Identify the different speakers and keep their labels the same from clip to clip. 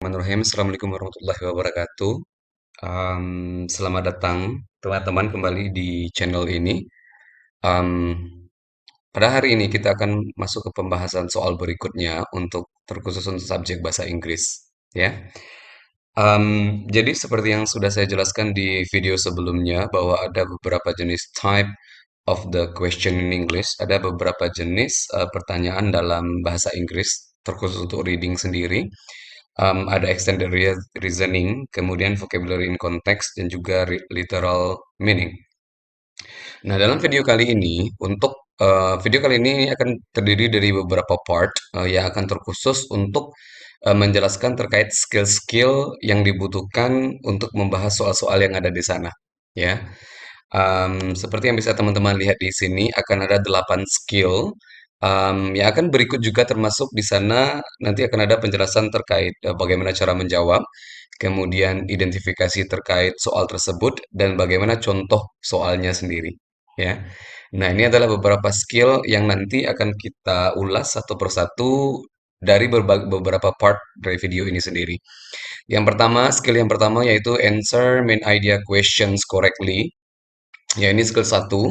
Speaker 1: Bismillahirrahmanirrahim. Assalamualaikum warahmatullahi wabarakatuh. Selamat datang teman-teman kembali di channel ini. Em, Pada hari ini kita akan masuk ke pembahasan soal berikutnya untuk terkhusus untuk subjek bahasa Inggris. Ya, jadi seperti yang sudah saya jelaskan di video sebelumnya bahwa ada beberapa jenis type of the question in English. Ada beberapa jenis pertanyaan dalam bahasa Inggris terkhusus untuk reading sendiri. Ada extended reasoning, kemudian vocabulary in context, dan juga literal meaning. Nah, dalam video kali ini akan terdiri dari beberapa part yang akan terkhusus untuk menjelaskan terkait skill-skill yang dibutuhkan untuk membahas soal-soal yang ada di sana. Ya, seperti yang bisa teman-teman lihat di sini akan ada 8 skill yang akan berikut juga termasuk di sana nanti akan ada penjelasan terkait bagaimana cara menjawab, kemudian identifikasi terkait soal tersebut dan bagaimana contoh soalnya sendiri, ya. Nah, ini adalah beberapa skill yang nanti akan kita ulas satu persatu dari beberapa part dari video ini sendiri. Skill yang pertama yaitu answer main idea questions correctly. Ya, ini skill satu.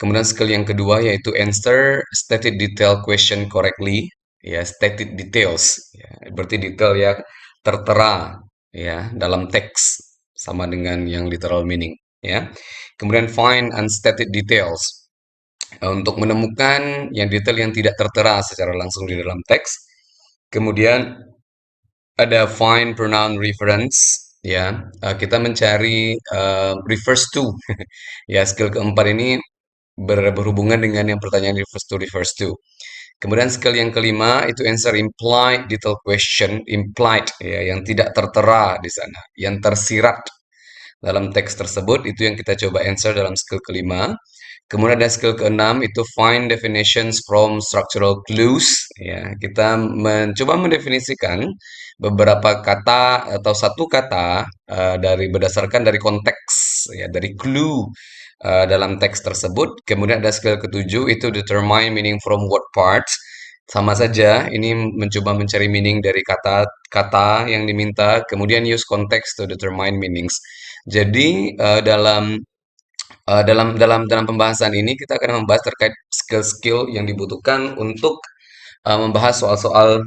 Speaker 1: Kemudian skill yang kedua yaitu answer stated detail question correctly. Ya, stated details. Ya, berarti detail ya tertera ya dalam teks sama dengan yang literal meaning. Ya. Kemudian find unstated details. Untuk menemukan yang detail yang tidak tertera secara langsung di dalam teks. Kemudian ada find pronoun reference. Ya, kita mencari refers to. Ya, skill keempat ini berhubungan dengan yang pertanyaan refers to. Kemudian skill yang kelima itu answer implied detailed question, implied ya, yang tidak tertera di sana, yang tersirat dalam teks tersebut itu yang kita coba answer dalam skill kelima. Kemudian ada skill keenam itu find definitions from structural clues ya. Kita mencoba mendefinisikan beberapa kata atau satu kata dari berdasarkan dari konteks ya, dari clue dalam teks tersebut. Kemudian ada skill ketujuh itu determine meaning from what parts. Sama saja, ini mencoba mencari meaning dari kata-kata yang diminta, kemudian use context to determine meanings. Jadi dalam pembahasan ini kita akan membahas terkait skill-skill yang dibutuhkan untuk membahas soal-soal.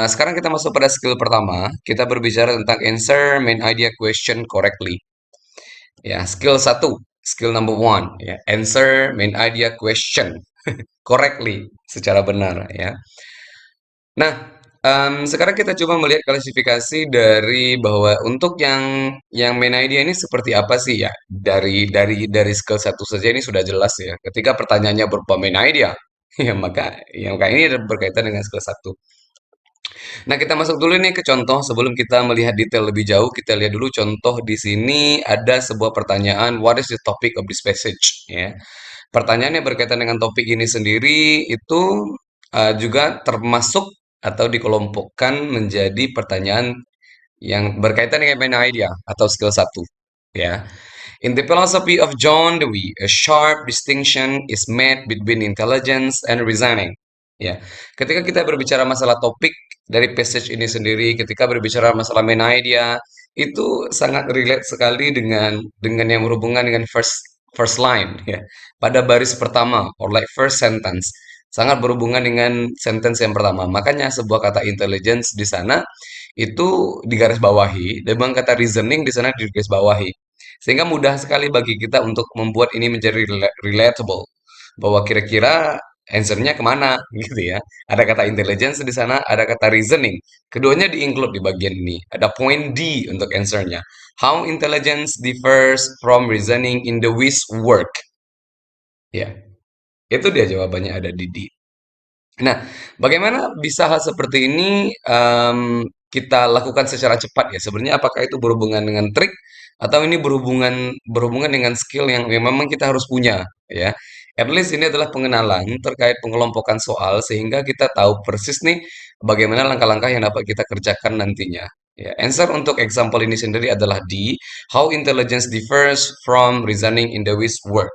Speaker 1: Sekarang kita masuk pada skill pertama. Kita berbicara tentang answer main idea question correctly. Ya, skill satu, skill number one, ya, answer main idea question correctly, secara benar, ya. Nah, sekarang kita coba melihat klasifikasi dari bahwa untuk yang main idea ini seperti apa sih ya? Dari skill satu saja ini sudah jelas ya. Ketika pertanyaannya berupa main idea, ya maka ini berkaitan dengan skill satu. Nah, kita masuk dulu nih ke contoh sebelum kita melihat detail lebih jauh. Kita lihat dulu contoh di sini ada sebuah pertanyaan, what is the topic of this passage? Ya. Pertanyaan yang berkaitan dengan topik ini sendiri itu juga termasuk atau dikelompokkan menjadi pertanyaan yang berkaitan dengan main idea atau skill satu. Ya. In the philosophy of John Dewey, a sharp distinction is made between intelligence and reasoning. Ya, ketika kita berbicara masalah topik dari passage ini sendiri, ketika berbicara masalah main idea, itu sangat relate sekali dengan yang berhubungan dengan first first line ya. Pada baris pertama or like first sentence sangat berhubungan dengan sentence yang pertama. Makanya sebuah kata intelligence di sana itu digarisbawahi dan kata reasoning di sana digarisbawahi. Sehingga mudah sekali bagi kita untuk membuat ini menjadi relatable. Bahwa kira-kira answer-nya kemana gitu ya. Ada kata intelligence di sana, ada kata reasoning. Keduanya di-include di bagian ini. Ada point D untuk answer-nya. How intelligence differs from reasoning in the which work. Ya, itu dia jawabannya ada di D. Nah, bagaimana bisa hal seperti ini kita lakukan secara cepat ya? Sebenarnya apakah itu berhubungan dengan trik atau ini berhubungan berhubungan dengan skill yang memang kita harus punya ya? At least ini adalah pengenalan terkait pengelompokan soal sehingga kita tahu persis nih bagaimana langkah-langkah yang dapat kita kerjakan nantinya. Ya, answer untuk example ini sendiri adalah D. How intelligence differs from reasoning in the which work.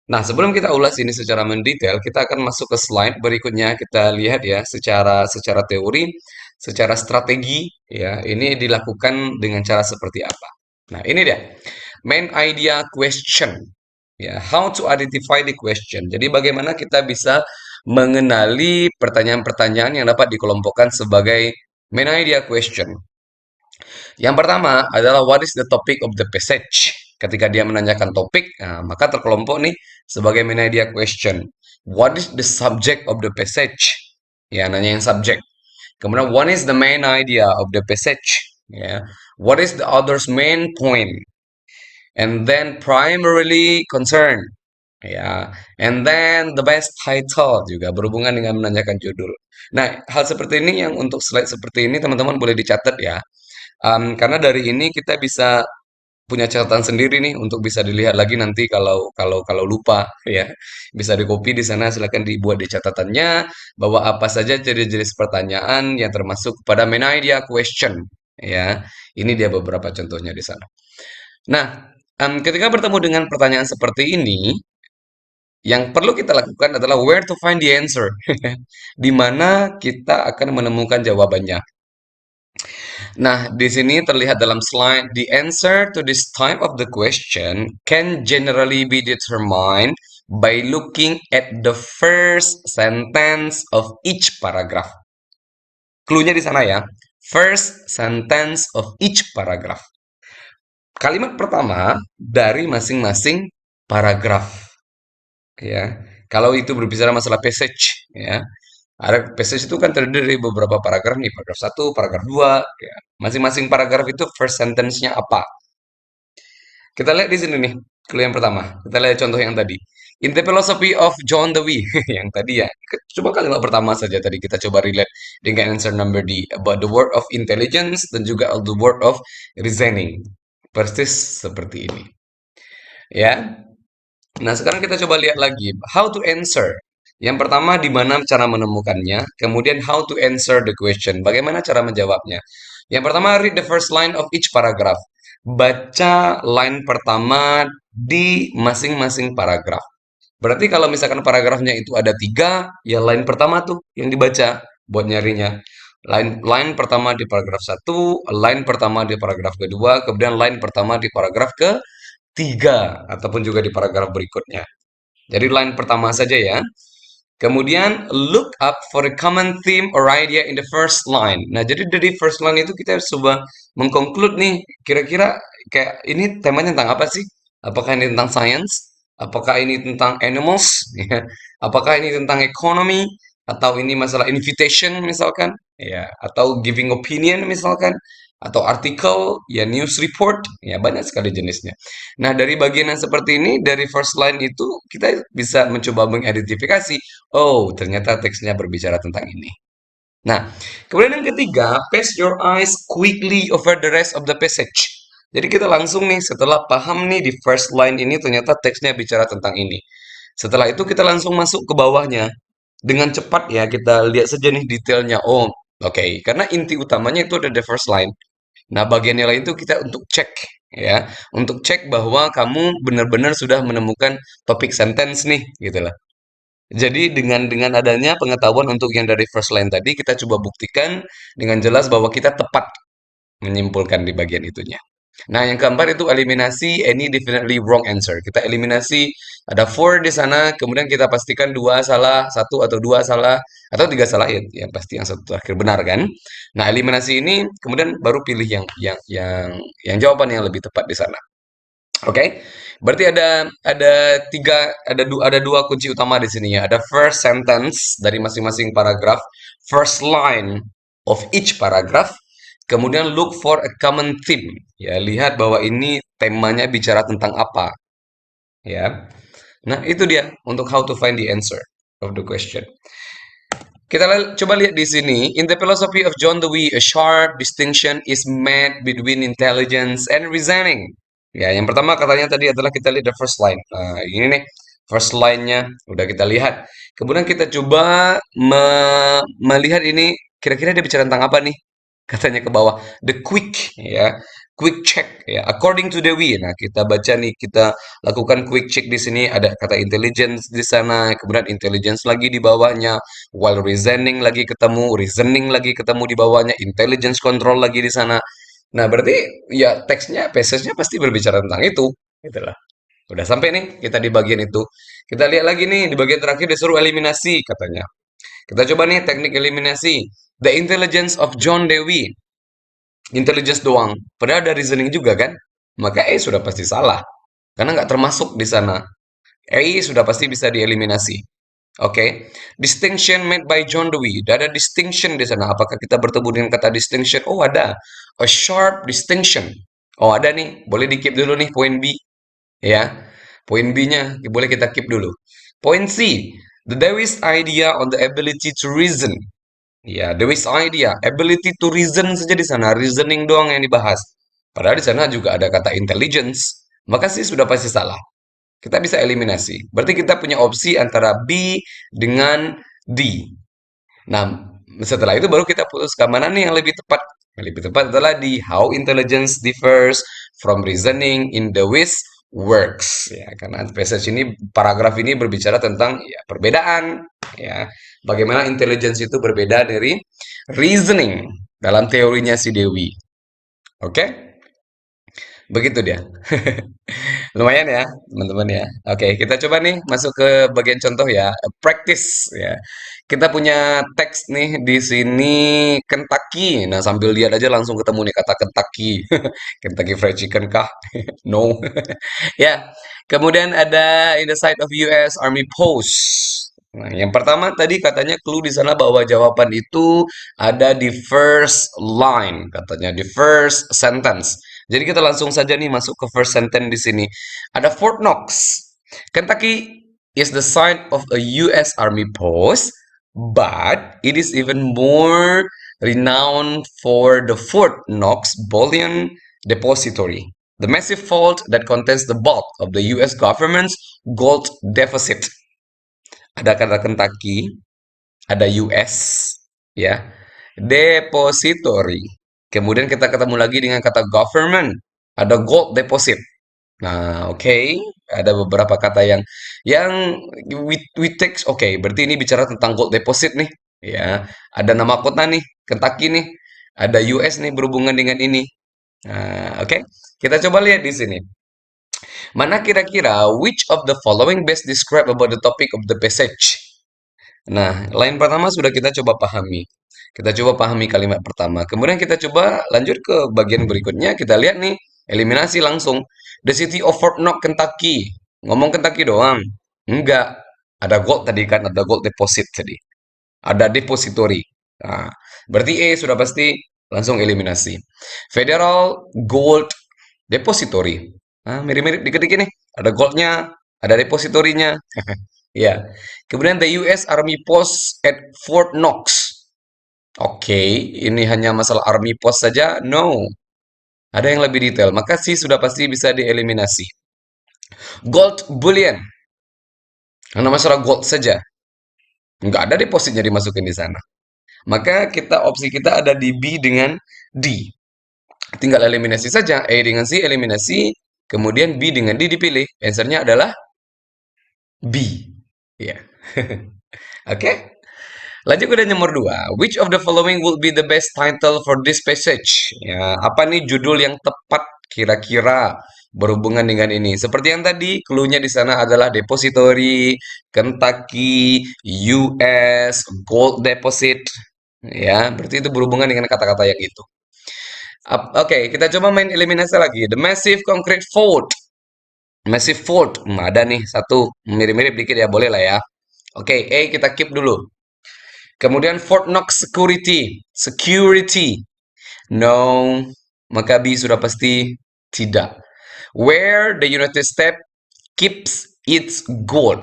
Speaker 1: Nah, sebelum kita ulas ini secara mendetail, kita akan masuk ke slide berikutnya. Kita lihat ya secara secara teori secara strategi, ya, ini dilakukan dengan cara seperti apa. Nah, ini dia. Main idea question. Ya, how to identify the question. Jadi bagaimana kita bisa mengenali pertanyaan-pertanyaan yang dapat dikelompokkan sebagai main idea question. Yang pertama adalah what is the topic of the passage. Ketika dia menanyakan topik, nah, maka terkelompok nih sebagai main idea question. What is the subject of the passage? Ya, nanya yang subjek. Kemudian what is the main idea of the passage? Ya, what is the author's main point? And then primarily concern. Ya, and then the best title juga berhubungan dengan menanyakan judul. Nah, hal seperti ini yang untuk slide seperti ini teman-teman boleh dicatat ya. Karena dari ini kita bisa punya catatan sendiri nih untuk bisa dilihat lagi nanti kalau lupa ya. Bisa di-copy di sana, silakan dibuat di catatannya bahwa apa saja jenis-jenis pertanyaan yang termasuk pada main idea question ya. Ini dia beberapa contohnya di sana. Nah, ketika bertemu dengan pertanyaan seperti ini, yang perlu kita lakukan adalah where to find the answer. Di mana kita akan menemukan jawabannya. Nah, di sini terlihat dalam slide, the answer to this type of the question can generally be determined by looking at the first sentence of each paragraph. Cluenya di sana ya. First sentence of each paragraph. Kalimat pertama dari masing-masing paragraf. Ya, kalau itu berbicara masalah passage, ya, ada passage itu kan terdiri dari beberapa paragraf nih, paragraf satu, paragraf 2, ya. Masing-masing paragraf itu first sentence-nya apa? Kita lihat di sini nih, clue yang pertama. Kita lihat contoh yang tadi. In the philosophy of John Dewey, yang tadi ya. Coba kalimat pertama saja tadi kita coba relate dengan answer number D. About the word of intelligence dan juga the word of reasoning. Persis seperti ini. Ya. Nah, sekarang kita coba lihat lagi. How to answer. Yang pertama, di mana cara menemukannya. Kemudian, how to answer the question. Bagaimana cara menjawabnya. Yang pertama, read the first line of each paragraph. Baca line pertama di masing-masing paragraf. Berarti kalau misalkan paragrafnya itu ada 3, ya line pertama tuh yang dibaca buat nyarinya. Line pertama di paragraf 1, line pertama di paragraf kedua, kemudian line pertama di paragraf ketiga, ataupun juga di paragraf berikutnya. Jadi line pertama saja ya. Kemudian look up for a common theme or idea in the first line. Nah, jadi dari first line itu kita coba mengkonklud nih, kira-kira kayak ini temanya tentang apa sih? Apakah ini tentang science? Apakah ini tentang animals? Ya. Apakah ini tentang economy? Atau ini masalah invitation misalkan? Ya, atau giving opinion misalkan? Atau artikel, ya news report, ya banyak sekali jenisnya. Nah, dari bagian yang seperti ini, dari first line itu kita bisa mencoba mengidentifikasi, oh, ternyata teksnya berbicara tentang ini. Nah, kemudian yang ketiga, pass your eyes quickly over the rest of the passage. Jadi kita langsung nih, setelah paham nih di first line ini ternyata teksnya bicara tentang ini. Setelah itu kita langsung masuk ke bawahnya. Dengan cepat ya, kita lihat saja nih detailnya. Oh, oke. Karena inti utamanya itu ada di first line. Nah, bagian yang lain itu kita untuk cek ya, untuk cek bahwa kamu benar-benar sudah menemukan topik sentence nih, gitu lah. Jadi dengan adanya pengetahuan untuk yang dari first line tadi, kita coba buktikan dengan jelas bahwa kita tepat menyimpulkan di bagian itunya. Nah, yang keempat itu eliminasi any definitely wrong answer. Kita eliminasi ada four di sana, kemudian kita pastikan dua salah, satu atau dua salah, atau tiga salah ya, yang pasti yang satu terakhir benar kan. Nah, eliminasi ini kemudian baru pilih yang jawaban yang lebih tepat di sana. Oke, berarti ada dua kunci utama di sini ya. Ada first sentence dari masing-masing paragraf, first line of each paragraph, kemudian look for a common theme. Ya, lihat bahwa ini temanya bicara tentang apa. Ya, nah itu dia untuk how to find the answer of the question. Kita coba lihat di sini. In the philosophy of John Dewey, a sharp distinction is made between intelligence and reasoning. Ya, yang pertama katanya tadi adalah kita lihat the first line. Nah, ini nih first line-nya udah kita lihat. Kemudian kita coba melihat ini kira-kira dia bicara tentang apa nih? Katanya ke bawah, the quick ya. quick check ya, according to Dewi. Nah, kita baca nih, kita lakukan quick check di sini, ada kata intelligence di sana, kemudian intelligence lagi di bawahnya, while reasoning lagi ketemu di bawahnya, intelligence control lagi di sana. Nah, berarti ya teksnya, passage-nya pasti berbicara tentang itu, gitu lah. Udah sampai nih kita di bagian itu. Kita lihat lagi nih di bagian terakhir disuruh eliminasi katanya. Kita coba nih teknik eliminasi. The intelligence of John Dewey. Intelligence doang. Padahal ada reasoning juga kan? Maka E sudah pasti salah. Karena nggak termasuk di sana. E sudah pasti bisa dieliminasi. Oke. Okay. Distinction made by John Dewey. Ada distinction di sana. Apakah kita bertemu dengan kata distinction? Oh, ada. A sharp distinction. Oh, ada nih. Boleh di-keep dulu nih poin B. Ya. Poin B-nya boleh kita keep dulu. Poin C. The Dewey's idea on the ability to reason. Ya, Dewey's idea, ability to reason saja di sana, reasoning doang yang dibahas. Padahal di sana juga ada kata intelligence. Maka sih sudah pasti salah. Kita bisa eliminasi. Berarti kita punya opsi antara B dengan D. Nah, setelah itu baru kita putuskan mana nih yang lebih tepat. Yang lebih tepat adalah di how intelligence differs from reasoning in the ways works. Ya, karena passage ini, paragraf ini berbicara tentang ya, perbedaan. Ya, bagaimana intelligence itu berbeda dari reasoning dalam teorinya si Dewi. Oke? Begitu dia. Lumayan ya, teman-teman ya. Oke, kita coba nih masuk ke bagian contoh ya. Practice ya. Kita punya teks nih di sini Kentucky. Nah, sambil lihat aja langsung ketemu nih kata Kentucky. Kentucky Fried Chicken kah? No. Ya. Kemudian ada in the side of US Army Post. Nah, yang pertama tadi katanya clue di sana bahwa jawaban itu ada di first line, katanya di first sentence. Jadi kita langsung saja nih masuk ke first sentence di sini. Ada Fort Knox. Kentucky is the site of a US Army post, but it is even more renowned for the Fort Knox Bullion Depository, the massive vault that contains the bulk of the US government's gold deposit. Ada kata Kentucky, ada US, ya, depository. Kemudian kita ketemu lagi dengan kata government, ada gold deposit. Nah, oke, okay. Ada beberapa kata yang we take, oke, okay. Berarti ini bicara tentang gold deposit nih, ya. Ada nama kota nih, Kentucky nih, ada US nih berhubungan dengan ini. Nah, oke, okay. Kita coba lihat di sini. Mana kira-kira which of the following best describe about the topic of the passage? Nah, line pertama sudah kita coba pahami. Kita coba pahami kalimat pertama. Kemudian kita coba lanjut ke bagian berikutnya. Kita lihat nih, eliminasi langsung. The city of Fort Knox, Kentucky. Ngomong Kentucky doang. Enggak. Ada gold tadi kan, ada gold deposit tadi. Ada depository. Nah, berarti E sudah pasti langsung eliminasi. Federal Gold Depository. Nah, mirip-mirip dikit-dikit nih. Ada goldnya, ada depositorinya. Ya. Kemudian the US Army Post at Fort Knox. Oke, ini hanya masalah Army Post saja? No. Ada yang lebih detail. Maka sih sudah pasti bisa dieliminasi. Gold bullion. Karena masalah gold saja. Nggak ada depositnya dimasukin di sana. Maka opsi kita ada di B dengan D. Tinggal eliminasi saja. A dengan C eliminasi. Kemudian B dengan D dipilih. Answernya adalah B. Ya. Oke. Lanjut ke nomor 2. Which of the following would be the best title for this passage? Ya, apa nih judul yang tepat kira-kira berhubungan dengan ini? Seperti yang tadi, clue-nya di sana adalah depository, Kentucky, US, gold deposit. Ya, berarti itu berhubungan dengan kata-kata yang itu. Oke, kita coba main eliminasi lagi. The massive concrete fort. Massive fort. Ada nih satu mirip-mirip dikit ya, boleh lah ya. Oke, A kita keep dulu. Kemudian Fort Knox Security. Security. No. Maka B sudah pasti tidak. Where the United States keeps its gold.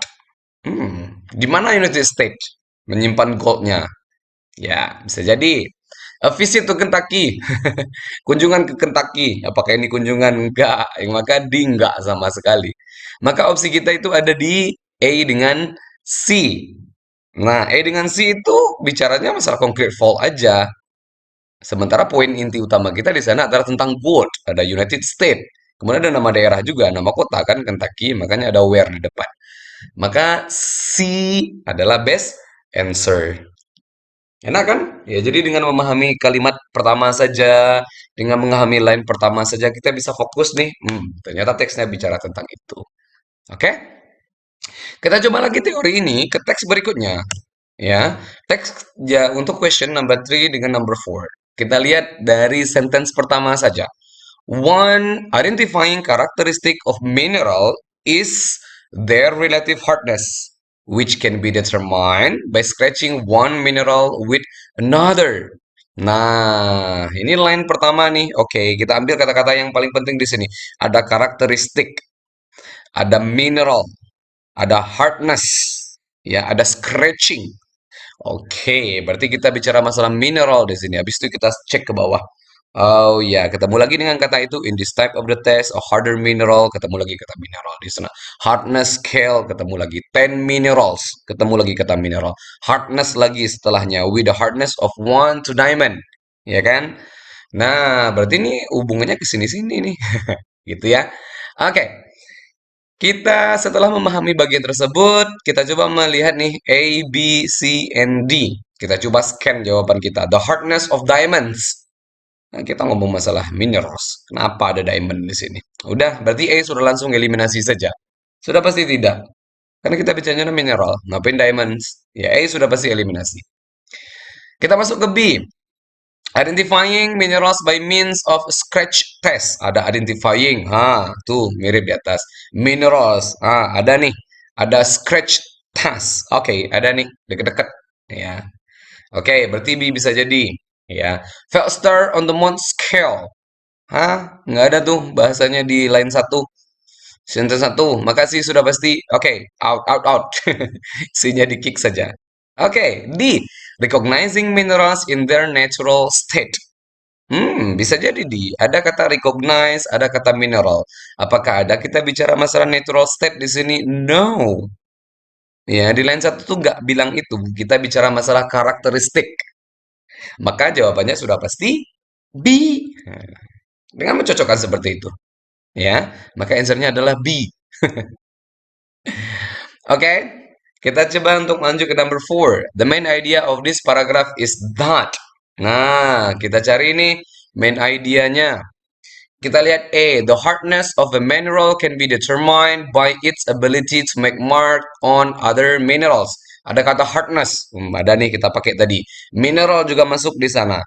Speaker 1: Di mana United States menyimpan goldnya? Ya, bisa jadi. A visit to Kentucky. Kunjungan ke Kentucky. Apakah ini kunjungan? Enggak. Maka D enggak sama sekali. Maka opsi kita itu ada di A dengan C. Nah, E dengan C itu bicaranya masalah concrete fault aja. Sementara poin inti utama kita di sana adalah tentang both. Ada United States. Kemudian ada nama daerah juga, nama kota kan Kentucky, makanya ada where di depan. Maka C adalah best answer. Enak kan? Ya, jadi dengan memahami kalimat pertama saja, dengan memahami line pertama saja, kita bisa fokus nih. Ternyata teksnya bicara tentang itu. Oke? Kita coba lagi teori ini ke teks berikutnya. Ya, teks ya untuk question number 3 dengan number 4. Kita lihat dari sentence pertama saja. One identifying characteristic of mineral is their relative hardness, which can be determined by scratching one mineral with another. Nah, ini line pertama nih. Oke, kita ambil kata-kata yang paling penting di sini. Ada karakteristik, ada mineral, ada hardness, ya, ada scratching. Oke, berarti kita bicara masalah mineral di sini. Habis itu kita cek ke bawah. Oh ya, ketemu lagi dengan kata itu in this type of the test, a harder mineral, ketemu lagi kata mineral di sana. Hardness scale, ketemu lagi 10 minerals, ketemu lagi kata mineral. Hardness lagi setelahnya with the hardness of one to diamond, ya kan? Nah, berarti ini hubungannya ke sini-sini nih, gitu ya. Oke, kita setelah memahami bagian tersebut, kita coba melihat nih A, B, C, and D. Kita coba scan jawaban kita. The hardness of diamonds. Nah, kita ngomong masalah minerals. Kenapa ada diamond di sini? Udah, berarti A sudah langsung eliminasi saja. Sudah pasti tidak. Karena kita bicaranya mineral. Ngapain diamonds? Ya, A sudah pasti eliminasi. Kita masuk ke B. Identifying minerals by means of scratch test. Ada identifying. Tuh mirip di atas. Minerals. Ada nih. Ada scratch test. Oke, ada nih deket-deket. Ya. Oke, berarti B bisa jadi. Ya. Faster on the month scale. Nggak ada tuh bahasanya di line satu. Sentence satu. Makasih sudah pasti. Oke, out, out, out. C-nya di kick saja. Oke, D. Recognizing minerals in their natural state. Bisa jadi di. Ada kata recognize, ada kata mineral. Apakah ada kita bicara masalah natural state di sini? No. Ya, di line satu tuh nggak bilang itu. Kita bicara masalah karakteristik. Maka jawabannya sudah pasti B. Dengan mencocokkan seperti itu. Ya, maka answernya adalah B. Oke, kita coba untuk lanjut ke number 4. The main idea of this paragraph is that. Nah, kita cari ini main idenya. Kita lihat A. The hardness of a mineral can be determined by its ability to make mark on other minerals. Ada kata hardness. Ada nih kita pakai tadi. Mineral juga masuk di sana.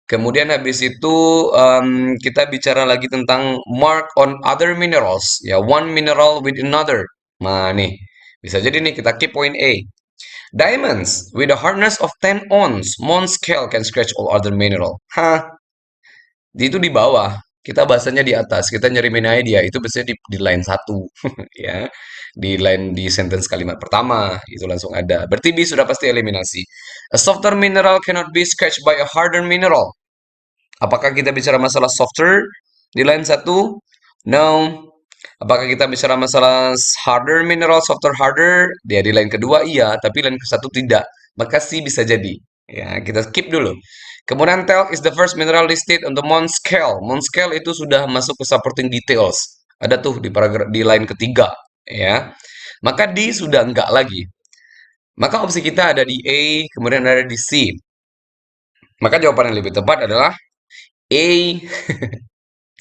Speaker 1: Kemudian habis itu kita bicara lagi tentang mark on other minerals. Ya, one mineral with another. Nah, nih. Bisa jadi nih kita keep point A. Diamonds with a hardness of 10 ons. Mont scale can scratch all other mineral. Itu di bawah. Kita bahasanya di atas. Kita nyari main idea. Itu biasanya di line satu. Ya. Di line di sentence kalimat pertama. Itu langsung ada. Berarti B sudah pasti eliminasi. A softer mineral cannot be scratched by a harder mineral. Apakah kita bicara masalah softer di line satu? No. Apakah kita bicara masalah harder mineral, softer harder? Dia di line kedua iya, tapi line ke satu tidak. Maka C bisa jadi. Ya, kita skip dulu. Kemudian talc is the first mineral listed on the Mohs scale. Mohs scale itu sudah masuk ke supporting details. Ada tuh di paragraf di line ketiga, ya. Maka D sudah enggak lagi. Maka opsi kita ada di A, kemudian ada di C. Maka jawaban yang lebih tepat adalah A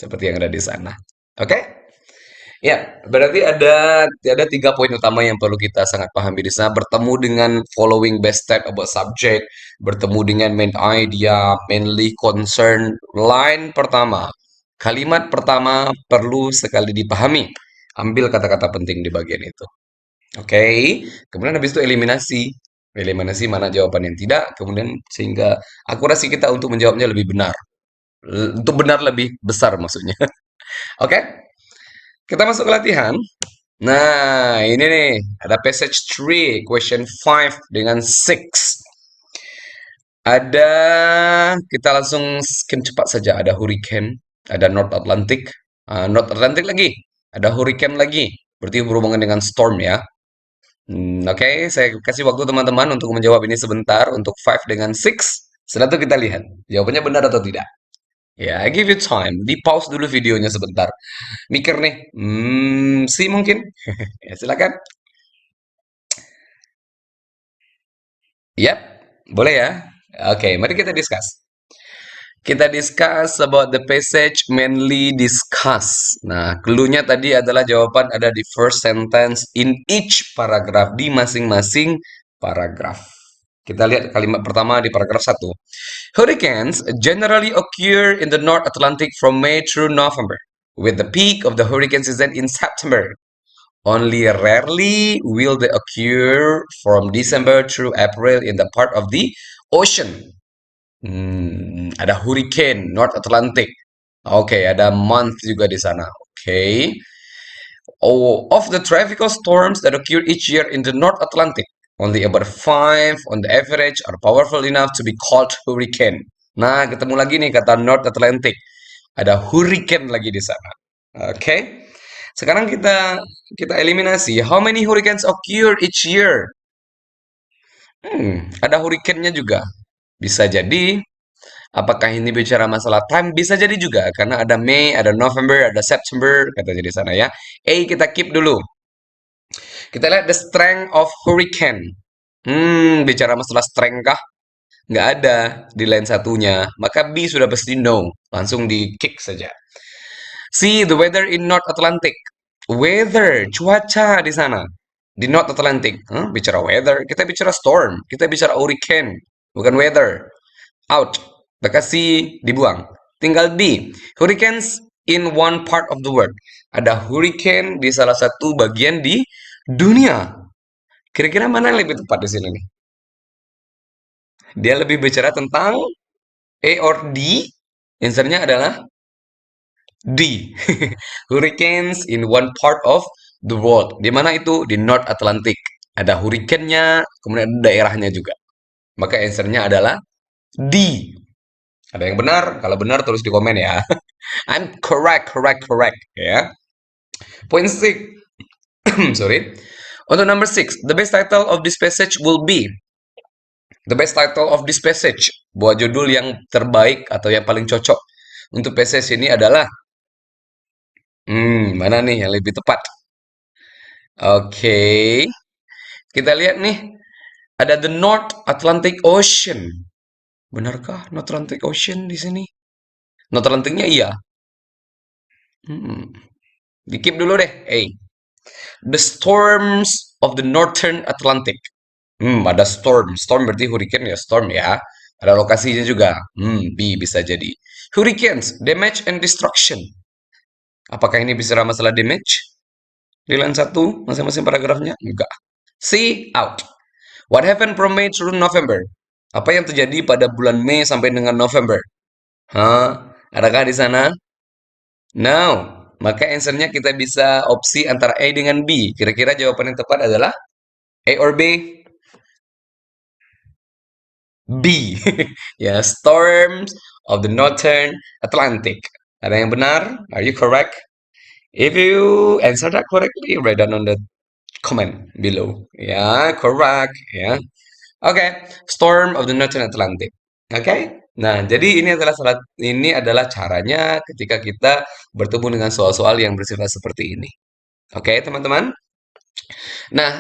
Speaker 1: seperti yang ada di sana. Oke? Ya, berarti ada 3 poin utama yang perlu kita sangat pahami di sana. Bertemu dengan following best step about subject, bertemu dengan main idea, mainly concern. Line pertama, kalimat pertama perlu sekali dipahami. Ambil kata-kata penting di bagian itu. Oke, kemudian habis itu eliminasi. Eliminasi mana jawaban yang tidak, kemudian sehingga akurasi kita untuk menjawabnya lebih benar. Untuk benar lebih besar maksudnya. Oke, kita masuk ke latihan. Nah, ini nih, ada passage 3, question 5 dengan 6. Ada, kita langsung skim cepat saja. Ada hurricane, ada North Atlantic, North Atlantic lagi, ada hurricane lagi. Berarti berhubungan dengan storm ya. Oke, saya kasih waktu teman-teman untuk menjawab ini sebentar untuk 5 dengan 6. Setelah itu kita lihat jawabannya benar atau tidak. Ya, give it time. Di pause dulu videonya sebentar. Mikir nih, sih mungkin. Ya, silakan. Yap, boleh ya. Oke, mari kita discuss. Kita discuss about the passage mainly discuss. Nah, clue-nya tadi adalah jawaban ada di first sentence in each paragraph, di masing-masing paragraf. Kita lihat kalimat pertama di paragraf satu. Hurricanes generally occur in the North Atlantic from May through November, with the peak of the hurricane season in September. Only rarely will they occur from December through April in the part of the ocean. Ada hurricane North Atlantic. Oke, ada month juga di sana. Oke. Oh, of the tropical storms that occur each year in the North Atlantic, only about five on the average are powerful enough to be called hurricane. Nah, ketemu lagi nih kata North Atlantic. Ada hurricane lagi di sana. Oke. Sekarang kita kita eliminasi. How many hurricanes occur each year? Ada hurricane-nya juga. Bisa jadi apakah ini bicara masalah time? Bisa jadi juga, karena ada Mei, ada November, ada September, kata jadi sana ya. A kita keep dulu. Kita lihat the strength of hurricane. Bicara masalah strength kah? Nggak ada di line satunya. Maka B sudah pasti no. Langsung di kick saja. C, the weather in North Atlantic. Weather, cuaca di sana. Di North Atlantic. Bicara weather, kita bicara storm. Kita bicara hurricane. Bukan weather. Out. Maka C dibuang. Tinggal D. Hurricanes in one part of the world. Ada hurricane di salah satu bagian di dunia. Kira-kira mana yang lebih tepat di sini nih? Dia lebih bicara tentang A or D. Answernya adalah D. Hurricanes in one part of the world. Di mana itu? Di North Atlantic. Ada hurricane-nya, kemudian ada daerahnya juga. Maka answernya adalah D. Ada yang benar? Kalau benar tulis di komen ya. I'm correct, correct, correct. Ya. Point six. Sorry. Untuk number six, the best title of this passage will be the best title of this passage. Buat judul yang terbaik atau yang paling cocok untuk passage ini adalah mana nih yang lebih tepat? Oke, kita lihat nih. Ada the North Atlantic Ocean. Benarkah North Atlantic Ocean di sini? North Atlantic-nya iya. Hmm. Dikip dulu deh. The storms of the Northern Atlantic. Ada storm. Storm berarti hurricane ya, storm ya. Ada lokasinya juga. B bisa jadi. Hurricanes, damage and destruction. Apakah ini bicara masalah damage? Di line 1, masing-masing paragrafnya? Enggak. C, out. What happened from May through November? Apa yang terjadi pada bulan Mei sampai dengan November? Adakah di sana? No. Maka answernya kita bisa opsi antara A dengan B. Kira-kira jawaban yang tepat adalah A or B? B. Ya, storms of the Northern Atlantic. Ada yang benar? Are you correct? If you answer that correctly, write down on the comment below. Ya, correct. Ya. Oke, storm of the Northern Atlantic. Oke. Nah, jadi ini adalah caranya ketika kita bertemu dengan soal-soal yang bersifat seperti ini. Oke, teman-teman. Nah,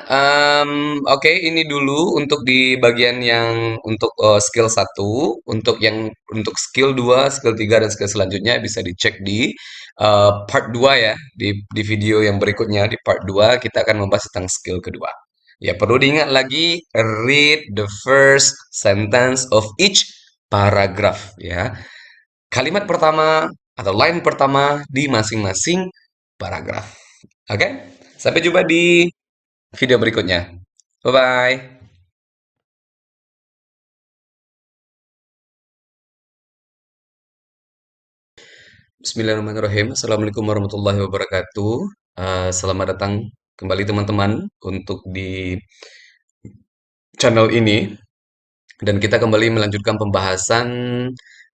Speaker 1: oke, ini dulu untuk di bagian yang untuk skill satu. Untuk skill 2, skill 3 dan skill selanjutnya bisa dicek di part 2 ya, di video yang berikutnya di part 2 kita akan membahas tentang skill kedua. Ya, perlu diingat lagi, read the first sentence of each paragraph ya. Kalimat pertama atau line pertama di masing-masing paragraf. Oke? Sampai jumpa di video berikutnya. Bye-bye. Bismillahirrahmanirrahim. Assalamualaikum warahmatullahi wabarakatuh. Selamat datang kembali teman-teman untuk di channel ini. Dan kita kembali melanjutkan pembahasan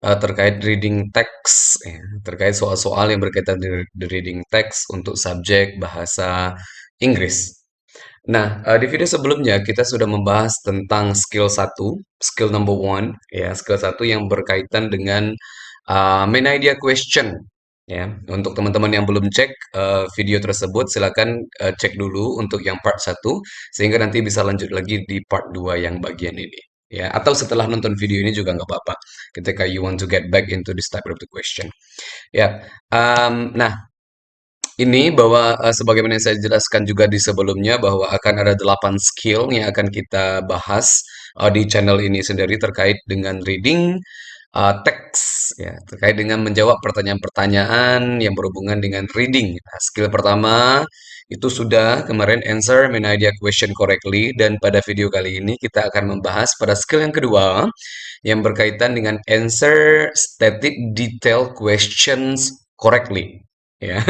Speaker 1: terkait reading text, terkait soal-soal yang berkaitan dengan reading text untuk subjek bahasa Inggris. Nah, di video sebelumnya kita sudah membahas tentang skill satu, skill number one, ya, skill satu yang berkaitan dengan main idea question, ya. Untuk teman-teman yang belum cek video tersebut, silakan cek dulu untuk yang part satu, sehingga nanti bisa lanjut lagi di part 2 yang bagian ini. Ya, atau setelah nonton video ini juga nggak apa-apa, ketika you want to get back into this type of the question. Ya, nah, ini bahwa sebagaimana yang saya jelaskan juga di sebelumnya bahwa akan ada 8 skill yang akan kita bahas di channel ini sendiri terkait dengan reading teks ya, terkait dengan menjawab pertanyaan-pertanyaan yang berhubungan dengan reading. Nah, skill pertama itu sudah kemarin answer main idea question correctly, dan pada video kali ini kita akan membahas pada skill yang kedua yang berkaitan dengan answer static detail questions correctly. Ya,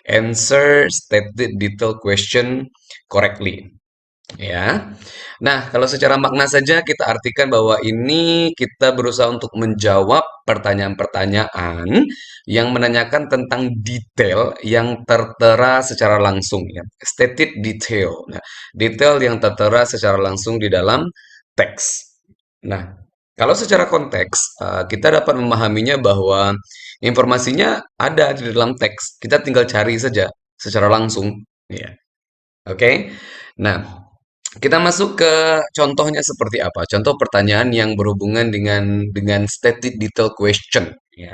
Speaker 1: answer stated detail question correctly. Ya. Nah, kalau secara makna saja kita artikan bahwa ini kita berusaha untuk menjawab pertanyaan-pertanyaan yang menanyakan tentang detail yang tertera secara langsung ya. Stated detail. Nah, detail yang tertera secara langsung di dalam teks. Nah, kalau secara konteks, kita dapat memahaminya bahwa informasinya ada di dalam teks. Kita tinggal cari saja secara langsung, ya. Oke. Nah, kita masuk ke contohnya seperti apa? Contoh pertanyaan yang berhubungan dengan stated detail question, ya.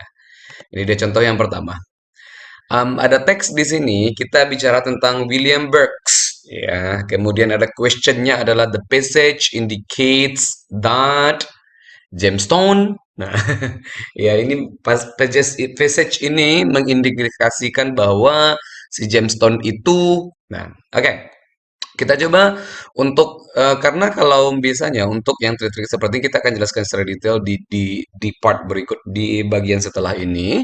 Speaker 1: Ini dia contoh yang pertama. Ada teks di sini kita bicara tentang William Burks, ya. Kemudian ada questionnya adalah the passage indicates that Gemstone. Nah, ya ini passage ini mengindikasikan bahwa si gemstone itu. Nah, oke. Kita coba untuk karena kalau biasanya untuk yang trik-trik seperti ini kita akan jelaskan secara detail di part berikut di bagian setelah ini.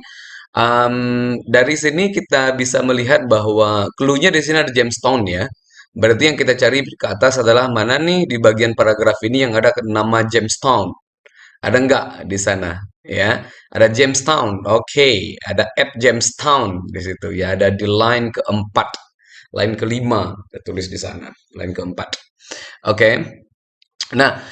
Speaker 1: Dari sini kita bisa melihat bahwa clue-nya di sini ada gemstone ya. Berarti yang kita cari ke atas adalah mana nih di bagian paragraf ini yang ada nama gemstone. Ada nggak di sana? Ya, ada Jamestown. Oke, ada at Jamestown di situ. Ya, ada di line keempat, line kelima. Kita tulis di sana, line keempat. Oke. Nah,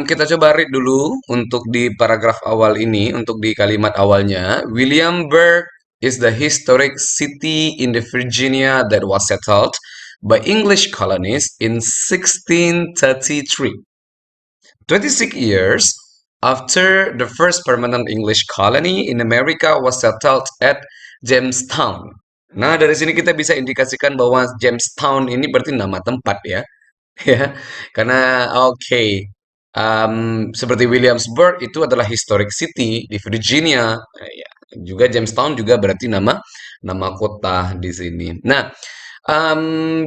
Speaker 1: kita coba read dulu untuk di paragraf awal ini, untuk di kalimat awalnya. Williamsburg is the historic city in the Virginia that was settled by English colonists in 1633. 26 years after the first permanent English colony in America was settled at Jamestown. Nah, dari sini kita bisa indikasikan bahwa Jamestown ini berarti nama tempat ya. Ya, karena oke, seperti Williamsburg itu adalah historic city di Virginia. Ya, juga Jamestown juga berarti nama nama kota di sini. Nah, um,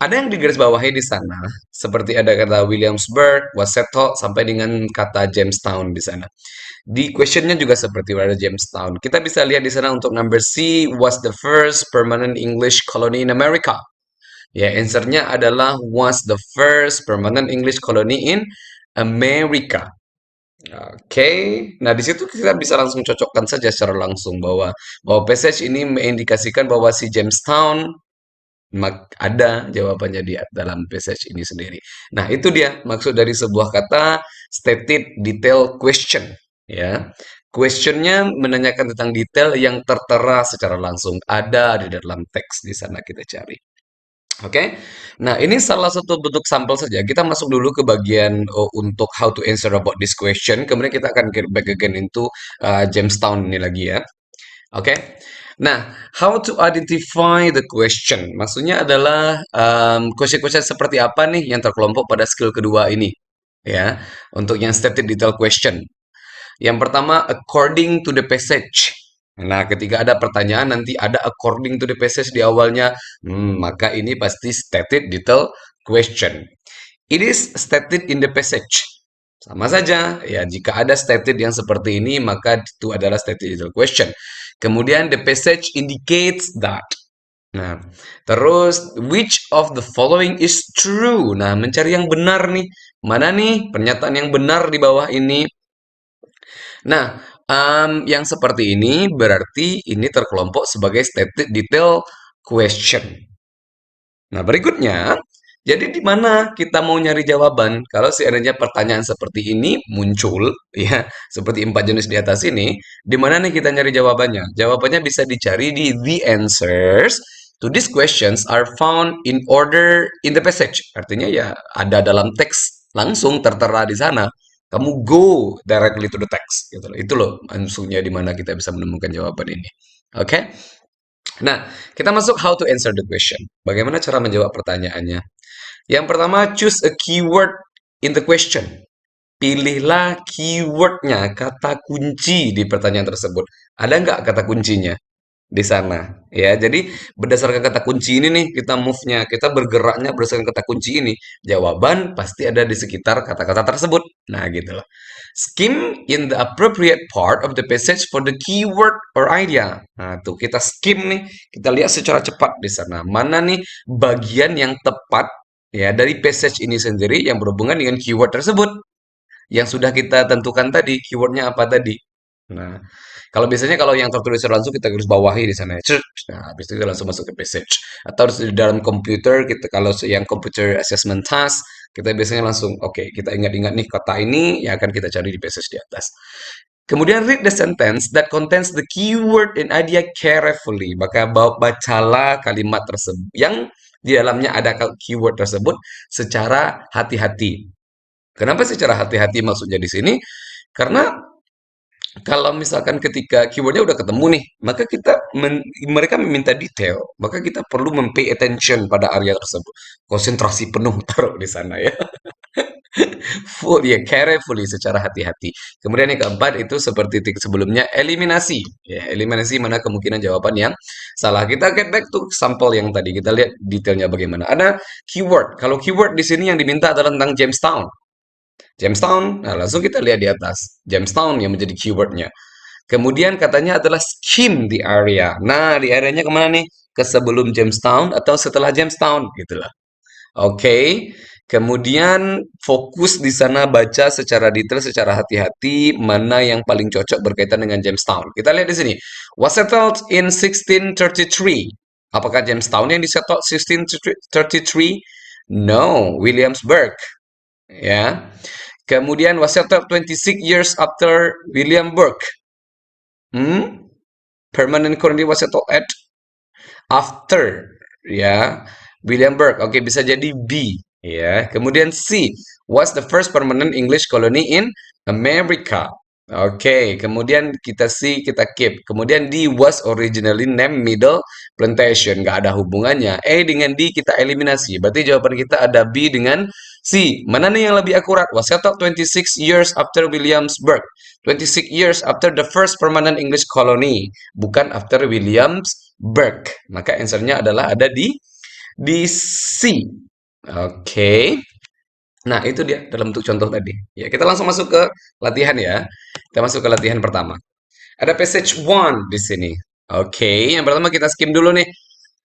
Speaker 1: ada yang digarisbawahi di sana, seperti ada kata Williamsburg, was settled, sampai dengan kata Jamestown di sana. Di questionnya juga seperti ada Jamestown. Kita bisa lihat di sana untuk number C, was the first permanent English colony in America. Ya, answernya adalah was the first permanent English colony in America. Oke, nah di situ kita bisa langsung cocokkan saja secara langsung bahwa passage ini mengindikasikan bahwa si Jamestown ada jawabannya di dalam passage ini sendiri. Nah, itu dia maksud dari sebuah kata stated detail question, ya. Questionnya menanyakan tentang detail yang tertera secara langsung ada di dalam teks di sana kita cari. Oke. Nah, ini salah satu bentuk sampel saja. Kita masuk dulu ke bagian untuk how to answer about this question. Kemudian kita akan get back again into Jamestown ini lagi ya. Oke. Nah, how to identify the question? Maksudnya adalah question-question seperti apa nih yang terkelompok pada skill kedua ini, ya. Untuk yang stated detail question. Yang pertama, according to the passage. Nah, ketika ada pertanyaan nanti ada according to the passage di awalnya, maka ini pasti stated detail question. It is stated in the passage. Sama saja, ya jika ada stated yang seperti ini, maka itu adalah stated detail question. Kemudian the passage indicates that. Nah, terus which of the following is true? Nah, mencari yang benar nih. Mana nih pernyataan yang benar di bawah ini? Nah, yang seperti ini berarti ini terkelompok sebagai stated detail question. Nah, berikutnya Jadi di mana kita mau nyari jawaban? Kalau seandainya pertanyaan seperti ini muncul, ya, seperti 4 jenis di atas ini, di mana nih kita nyari jawabannya? Jawabannya bisa dicari di the answers to these questions are found in order in the passage. Artinya ya ada dalam teks langsung tertera di sana. Kamu go directly to the text, gitu loh. Itu loh maksudnya di mana kita bisa menemukan jawaban ini. Oke? Okay? Nah, kita masuk how to answer the question. Bagaimana cara menjawab pertanyaannya? Yang pertama, choose a keyword in the question. Pilihlah keywordnya, kata kunci di pertanyaan tersebut. Ada nggak kata kuncinya di sana? Ya, jadi berdasarkan kata kunci ini nih kita move-nya, kita bergeraknya berdasarkan kata kunci ini. Jawaban pasti ada di sekitar kata-kata tersebut. Nah, gitu loh. Skim in the appropriate part of the passage for the keyword or idea. Nah, tuh kita skim nih, kita lihat secara cepat di sana. Mana nih bagian yang tepat ya dari passage ini sendiri yang berhubungan dengan keyword tersebut yang sudah kita tentukan tadi, keywordnya apa tadi. Nah, kalau biasanya kalau yang tertulis langsung kita garis bawahi di sana. Nah, habis itu kita langsung masuk ke passage. Atau di dalam komputer kita kalau yang computer assessment task kita biasanya langsung oke, kita ingat-ingat nih kata ini yang akan kita cari di passage di atas. Kemudian read the sentence that contains the keyword and idea carefully. Maka bacalah kalimat tersebut yang di dalamnya ada keyword tersebut secara hati-hati. Kenapa secara hati-hati maksudnya di sini? Karena kalau misalkan ketika keywordnya udah ketemu nih, maka mereka meminta detail, maka kita perlu mempay attention pada area tersebut. Konsentrasi penuh taruh di sana ya. Full ya, carefully secara hati-hati. Kemudian yang keempat itu seperti titik sebelumnya eliminasi. Ya, eliminasi mana kemungkinan jawaban yang salah. Kita get back to sampel yang tadi. Kita lihat detailnya bagaimana. Ada keyword. Kalau keyword di sini yang diminta adalah tentang Jamestown. Jamestown, nah langsung kita lihat di atas. Jamestown yang menjadi keywordnya. Kemudian katanya adalah skim di area. Nah, di areanya kemana nih? Ke sebelum Jamestown atau setelah Jamestown, gitulah. Oke. Kemudian fokus di sana baca secara detail, secara hati-hati mana yang paling cocok berkaitan dengan Jamestown. Kita lihat di sini. Was settled in 1633. Apakah Jamestown yang disettle 1633? No, Williamsburg. Ya. Kemudian was settled 26 years after William Burke. Permanent colony was settled at after, ya. William Burke. Oke, bisa jadi B, ya. Kemudian C was the first permanent English colony in America. Oke, kemudian kita C, kita keep. Kemudian D was originally named Middle Plantation. Nggak ada hubungannya. E dengan D kita eliminasi. Berarti jawaban kita ada B dengan C. Mana nih yang lebih akurat? Was settled 26 years after Williamsburg. 26 years after the first permanent English colony. Bukan after Williamsburg. Maka answernya adalah ada di C. Oke. Nah, itu dia dalam bentuk contoh tadi. Ya, kita langsung masuk ke latihan ya. Kita masuk ke latihan pertama. Ada passage one di sini. Oke, yang pertama kita skim dulu nih.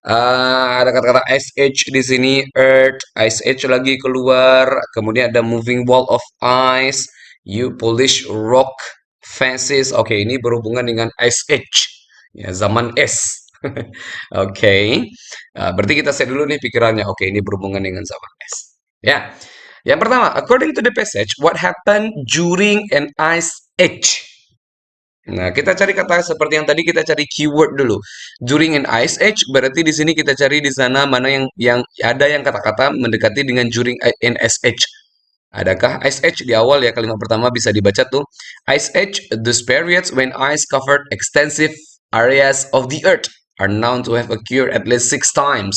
Speaker 1: Ada kata-kata ice age di sini, earth, ice age lagi keluar. Kemudian ada moving wall of ice, you polish rock faces. Oke, ini berhubungan dengan ice age, ya zaman es. Oke, berarti kita set dulu nih pikirannya. Oke, ini berhubungan dengan zaman es. Ya, yang pertama, according to the passage, what happened during an ice age? Nah, kita cari kata seperti yang tadi kita cari keyword dulu. During an ice age berarti di sini kita cari di sana mana yang ada yang kata-kata mendekati dengan during an ice age. Adakah ice age di awal ya kalimat pertama bisa dibaca tuh. Ice age, those periods when ice covered extensive areas of the earth are known to have occurred at least 6 times.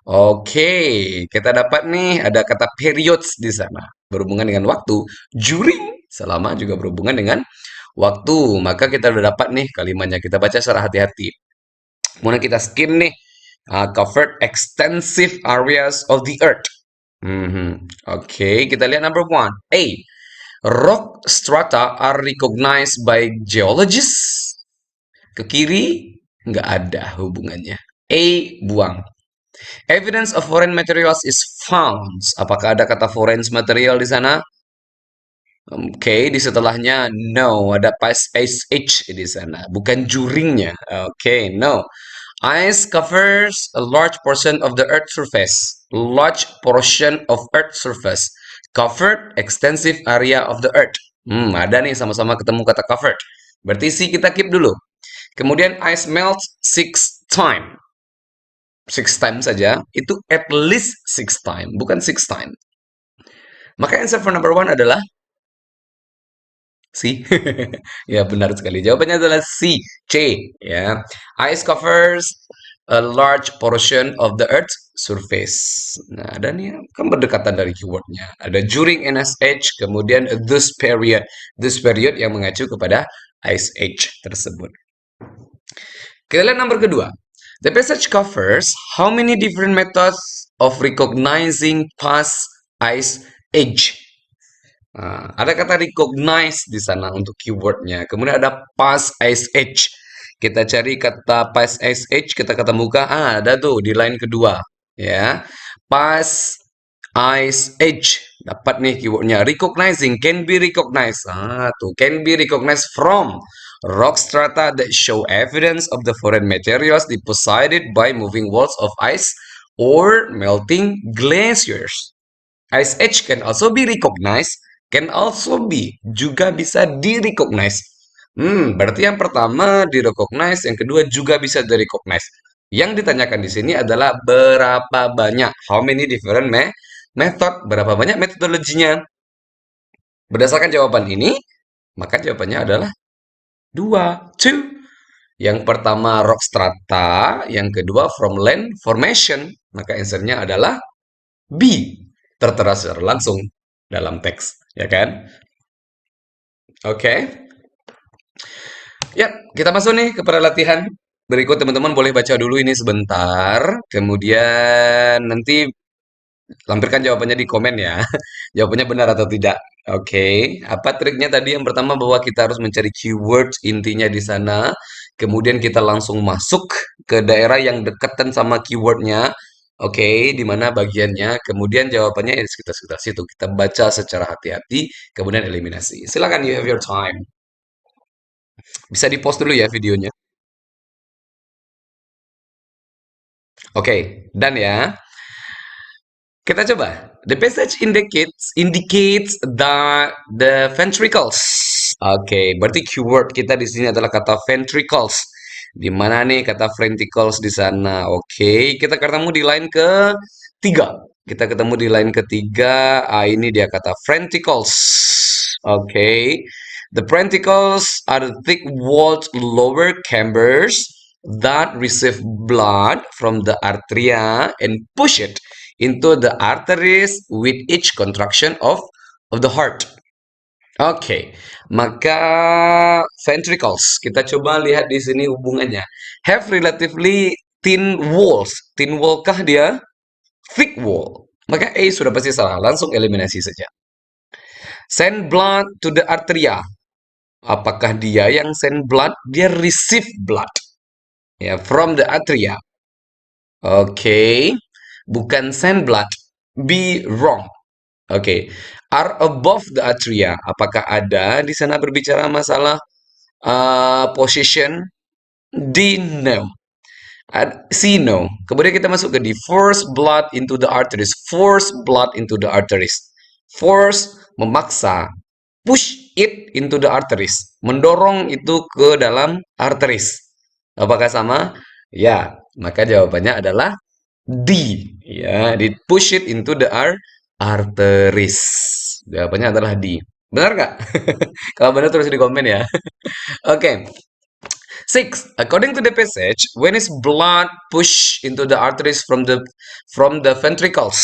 Speaker 1: Oke, kita dapat nih ada kata periods di sana berhubungan dengan waktu. During selama juga berhubungan dengan waktu. Maka kita udah dapat nih kalimatnya. Kita baca secara hati-hati. Kemudian kita skim nih. Covered extensive areas of the earth. Oke, kita lihat number one. A. Rock strata are recognized by geologists. Ke kiri, nggak ada hubungannya. A. Buang. Evidence of foreign materials is found. Apakah ada kata foreign material di sana? Oke, di setelahnya no, ada pas h di sana, bukan juringnya. Oke, no. Ice covers a large portion of the earth surface. large portion of Earth surface. Covered extensive area of the Earth. Ada nih sama-sama ketemu kata covered. Berarti C kita keep dulu. Kemudian ice melts 6 time. 6 time saja, itu at least 6 time, bukan 6 time. Maka answer for number one adalah C. Ya, benar sekali. Jawabannya adalah C, C. Ya, ice covers a large portion of the Earth's surface. Nah, dan ya kan berdekatan dari keywordnya. Ada during NSH, kemudian this period. This period yang mengacu kepada Ice Age tersebut. Kita lihat nomor kedua. The passage covers how many different methods of recognizing past ice age. Nah, ada kata recognize di sana untuk keywordnya. Kemudian ada past ice age. Kita cari kata past ice age, kita ketemukan ada tuh di line kedua, ya. Past ice age. Dapat nih keywordnya. Recognizing, can be recognized. Tuh, can be recognized from rock strata that show evidence of the foreign materials deposited by moving walls of ice or melting glaciers. Ice age can also be recognized, can also be, juga bisa di-recognize. Berarti yang pertama di-recognize, yang kedua juga bisa di-recognize. Yang ditanyakan di sini adalah berapa banyak, how many different method, berapa banyak metodologinya. Berdasarkan jawaban ini, maka jawabannya adalah 2, 2. Yang pertama rock strata, yang kedua from land formation. Maka answernya adalah B, tertera secara langsung dalam teks, ya kan? Oke. Ya, kita masuk nih kepada latihan berikut. Teman-teman boleh baca dulu ini sebentar, kemudian nanti lampirkan jawabannya di komen ya. Jawabannya benar atau tidak. Oke, apa triknya tadi? Yang pertama bahwa kita harus mencari keyword intinya di sana, kemudian kita langsung masuk ke daerah yang dekatan sama keywordnya. Oke, di mana bagiannya? Kemudian jawabannya ya sekitar-sekitar situ. Kita baca secara hati-hati, kemudian eliminasi. Silakan, you have your time. Bisa di-post dulu ya videonya. Oke, dan ya. Kita coba. The passage indicates the ventricles. Oke, berarti keyword kita di sini adalah kata ventricles. Di mana nih kata ventricles di sana? Oke, kita ketemu di line ketiga. Kita ketemu di line ketiga. Ini dia kata ventricles. Oke. The ventricles are the thick-walled lower chambers that receive blood from the arteria and push it into the arteries with each contraction of the heart. Oke, maka ventricles kita coba lihat di sini hubungannya. Have relatively thin walls. Thin wall kah dia? Thick wall. Maka A sudah pasti salah. Langsung eliminasi saja. Send blood to the arteria. Apakah dia yang send blood? Dia receive blood. Ya, from the arteria. Oke. Bukan send blood. Be wrong. Oke. Are above the atria. Apakah ada di sana berbicara masalah position? D, no. C, no. Kemudian kita masuk ke D. Force blood into the arteries. Force blood into the arteries. Force, memaksa. Push it into the arteries. Mendorong itu ke dalam arteries. Apakah sama? Ya, maka jawabannya adalah D. Ya, di push it into the arteries. Jawabannya adalah D. Benar nggak? Kalau benar tulis di komen ya. Oke. 6. According to the passage, when is blood push into the arteries from the ventricles?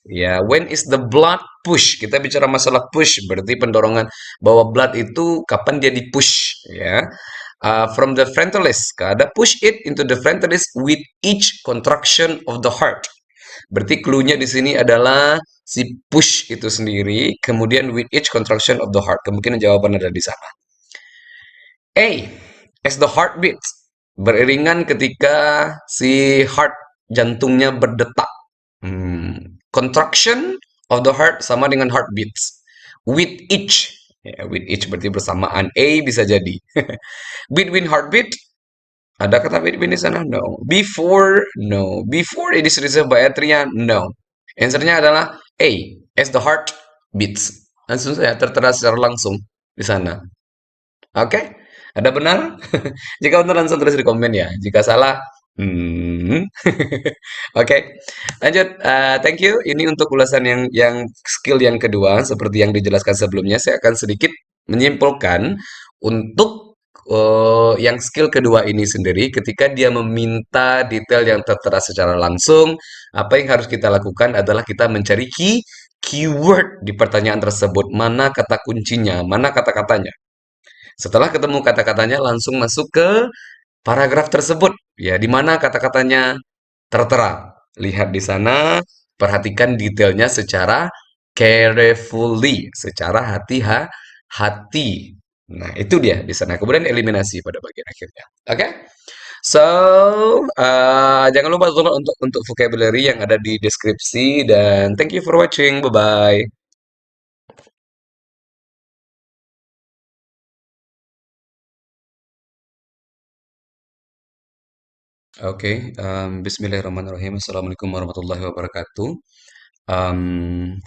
Speaker 1: Ya, when is the blood push? Kita bicara masalah push, berarti pendorongan bahwa blood itu kapan dia di-push, ya. From the ventricle, ada push it into the ventricle with each contraction of the heart. Berarti clue-nya di sini adalah si push itu sendiri, kemudian with each contraction of the heart. Kemungkinan jawaban ada di sana. A. As the heart beats. Beriringan ketika si heart jantungnya berdetak. Contraction of the heart sama dengan heartbeats. With each. Ya, with each berarti bersamaan. A bisa jadi. Between heartbeat. Ada kata between di sana? No. Before? No. Before it is received by atria? No. Answernya adalah A, as the heart beats. Langsung saja tertera secara langsung di sana. Oke, ada benar? Jika benar langsung tulis di komen ya. Jika salah, hmm. Oke, lanjut. Thank you. Ini untuk ulasan yang skill yang kedua, seperti yang dijelaskan sebelumnya, saya akan sedikit menyimpulkan untuk yang skill kedua ini sendiri. Ketika dia meminta detail yang tertera secara langsung, apa yang harus kita lakukan adalah kita mencari keyword di pertanyaan tersebut. Mana kata kuncinya, mana kata-katanya. Setelah ketemu kata-katanya, langsung masuk ke paragraf tersebut. Ya, di mana kata-katanya tertera. Lihat di sana, perhatikan detailnya secara carefully, secara hati-hati. Nah, itu dia di sana. Kemudian eliminasi pada bagian akhirnya. Oke? So, jangan lupa untuk vocabulary yang ada di deskripsi dan thank you for watching. Bye-bye. Oke, Bismillahirrahmanirrahim. Assalamualaikum warahmatullahi wabarakatuh.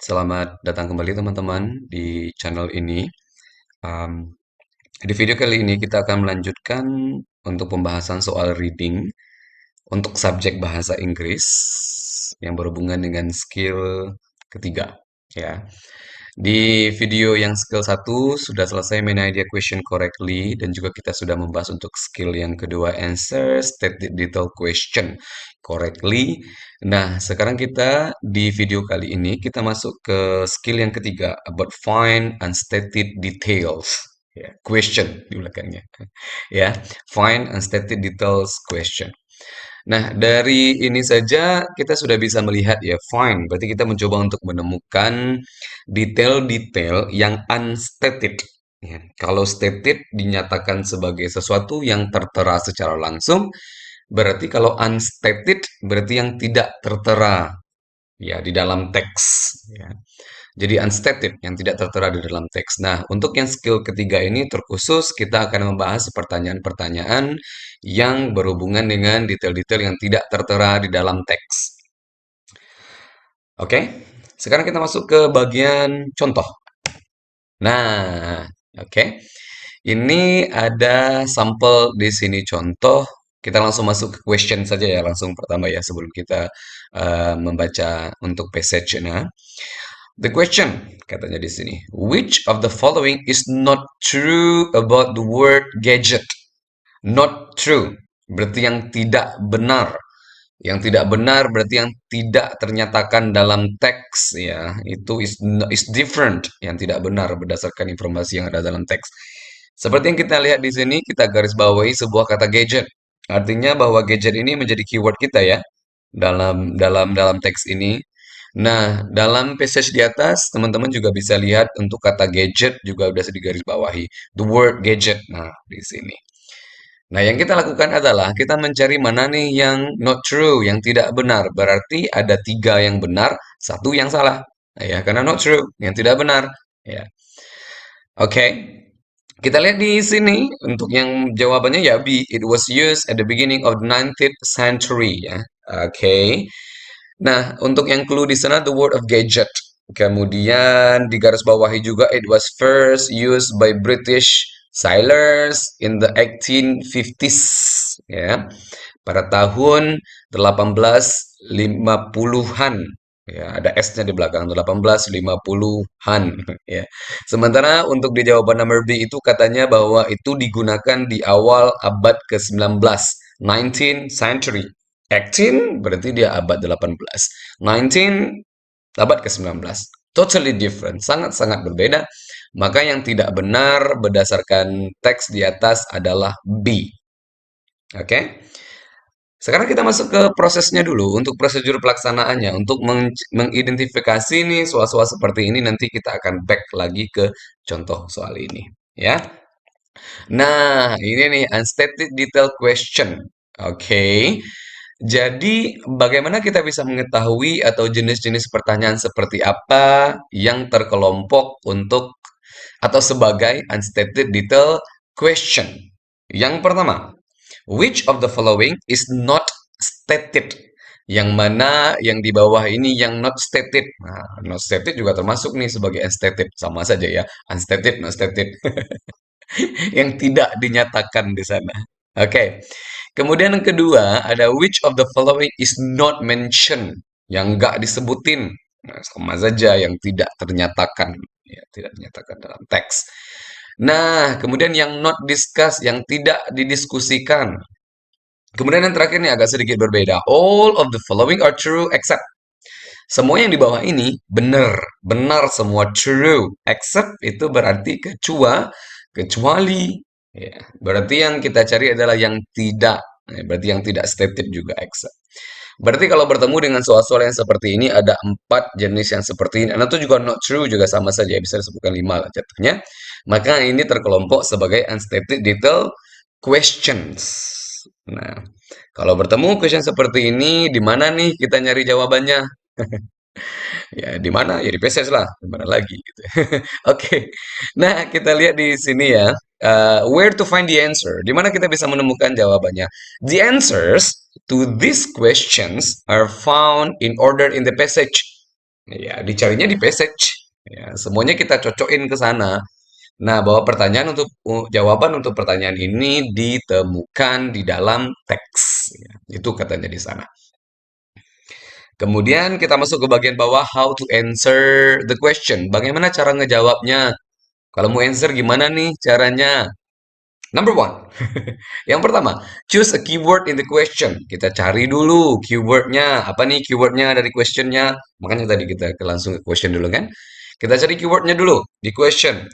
Speaker 1: Selamat datang kembali teman-teman di channel ini. Em, di video kali ini kita akan melanjutkan untuk pembahasan soal reading untuk subjek bahasa Inggris yang berhubungan dengan skill ketiga. Ya, di video yang skill satu sudah selesai main idea question correctly dan juga kita sudah membahas untuk skill yang kedua answer state the detail question correctly. Nah, sekarang kita di video kali ini kita masuk ke skill yang ketiga about find unstated details. Ya, question di belakangnya. Ya, find unstated details question. Nah, dari ini saja kita sudah bisa melihat ya, fine. Berarti kita mencoba untuk menemukan detail-detail yang unstated. Ya, kalau stated dinyatakan sebagai sesuatu yang tertera secara langsung, berarti kalau unstated berarti yang tidak tertera ya di dalam teks. Ya. Jadi unstated yang tidak tertera di dalam teks. Nah, untuk yang skill ketiga ini terkhusus kita akan membahas pertanyaan-pertanyaan yang berhubungan dengan detail-detail yang tidak tertera di dalam teks. Oke, sekarang kita masuk ke bagian contoh. Nah, oke. Ini ada sampel di sini contoh. Kita langsung masuk ke question saja ya, langsung pertama ya sebelum kita membaca untuk passage-nya. The question, katanya di sini, which of the following is not true about the word gadget? Not true, berarti yang tidak benar. Yang tidak benar berarti yang tidak ternyatakan dalam teks ya. Itu is different, yang tidak benar berdasarkan informasi yang ada dalam teks. Seperti yang kita lihat di sini, kita garis bawahi sebuah kata gadget. Artinya bahwa gadget ini menjadi keyword kita ya dalam teks ini. Nah, dalam passage di atas, teman-teman juga bisa lihat untuk kata gadget juga udah digaris bawahi. The word gadget. Nah, di sini. Nah, yang kita lakukan adalah kita mencari mana nih yang not true, yang tidak benar. Berarti ada tiga yang benar, satu yang salah. Nah, ya, karena not true, yang tidak benar. Ya, oke. Kita lihat di sini untuk yang jawabannya ya B. It was used at the beginning of the 19th century ya. Oke. Nah, untuk yang clue di sana the word of gadget. Kemudian di garis bawahi juga it was first used by British sailors in the 1850s ya. Pada tahun 1850-an. Ya, ada S-nya di belakang 1850-an ya. Sementara untuk di jawaban nomor B itu katanya bahwa itu digunakan di awal abad ke-19, 19th century. 18 berarti dia abad 18. 19 abad ke-19. Totally different, sangat-sangat berbeda. Maka yang tidak benar berdasarkan teks di atas adalah B. Oke. Sekarang kita masuk ke prosesnya dulu untuk prosedur pelaksanaannya. Untuk mengidentifikasi nih soal-soal seperti ini nanti kita akan back lagi ke contoh soal ini, ya. Nah, ini nih unstated detail question. Oke. Jadi, bagaimana kita bisa mengetahui atau jenis-jenis pertanyaan seperti apa yang terkelompok untuk atau sebagai unstated detail question? Yang pertama, which of the following is not stated? Yang mana yang di bawah ini yang not stated. Nah, not stated juga termasuk nih sebagai unstated. Sama saja ya. Unstated, not stated. Yang tidak dinyatakan di sana. Oke. Kemudian yang kedua, ada which of the following is not mentioned. Yang nggak disebutin. Nah, sama saja yang tidak ternyatakan. Ya, tidak dinyatakan dalam teks. Nah, kemudian yang not discussed, yang tidak didiskusikan. Kemudian yang terakhir ini agak sedikit berbeda. All of the following are true except. Semua yang di bawah ini benar, benar semua true. Except itu berarti kecuali. Ya, berarti yang kita cari adalah yang tidak. Ya, berarti yang tidak stated juga except. Berarti kalau bertemu dengan soal-soal yang seperti ini ada 4 jenis yang seperti ini. Nah, itu juga not true juga sama saja. Bisa disebutkan 5 lah jatuhnya. Maka ini terkelompok sebagai unstated detail questions. Nah, kalau bertemu question seperti ini, di mana nih kita nyari jawabannya? Ya, di mana? Ya di PSS lah. Di mana lagi gitu. Oke. Nah, kita lihat di sini ya. Where to find the answer? Di mana kita bisa menemukan jawabannya? The answers to these questions are found in order in the passage. Ya, dicarinya di passage. Ya, semuanya kita cocokin ke sana. Nah, bahwa jawaban untuk pertanyaan ini ditemukan di dalam teks. Ya, itu katanya di sana. Kemudian kita masuk ke bagian bawah, how to answer the question. Bagaimana cara ngejawabnya? Kalau mau answer gimana nih caranya? Number one. Yang pertama, choose a keyword in the question. Kita cari dulu keywordnya. Apa nih keywordnya dari questionnya? Makanya tadi kita langsung ke question dulu kan? Kita cari keywordnya dulu di question.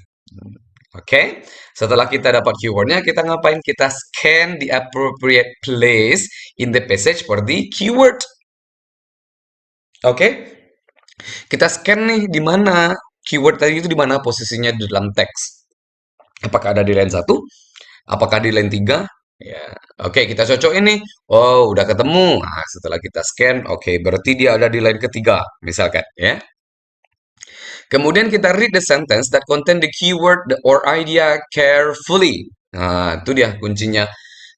Speaker 1: Oke, setelah kita dapat keywordnya, kita ngapain? Kita scan the appropriate place in the passage for the keyword. Oke, kita scan nih di mana keyword tadi itu di mana posisinya di dalam teks. Apakah ada di line 1? Apakah di line 3? Ya. Oke, kita cocok ini. Oh, udah ketemu. Nah, setelah kita scan, oke, berarti dia ada di line ketiga, misalkan, ya. Kemudian kita read the sentence that contain the keyword or idea carefully. Nah, itu dia kuncinya.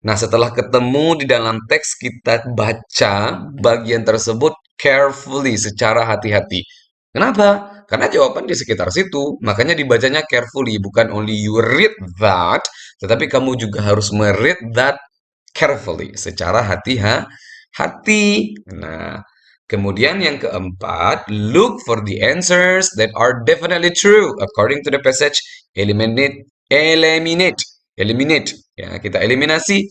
Speaker 1: Nah, setelah ketemu di dalam teks, kita baca bagian tersebut carefully, secara hati-hati. Kenapa? Karena jawaban di sekitar situ. Makanya dibacanya carefully. Bukan only you read that, tetapi kamu juga harus meread that carefully, secara hati-hati. Nah, kemudian yang keempat, look for the answers that are definitely true according to the passage. Eliminate. Ya, kita eliminasi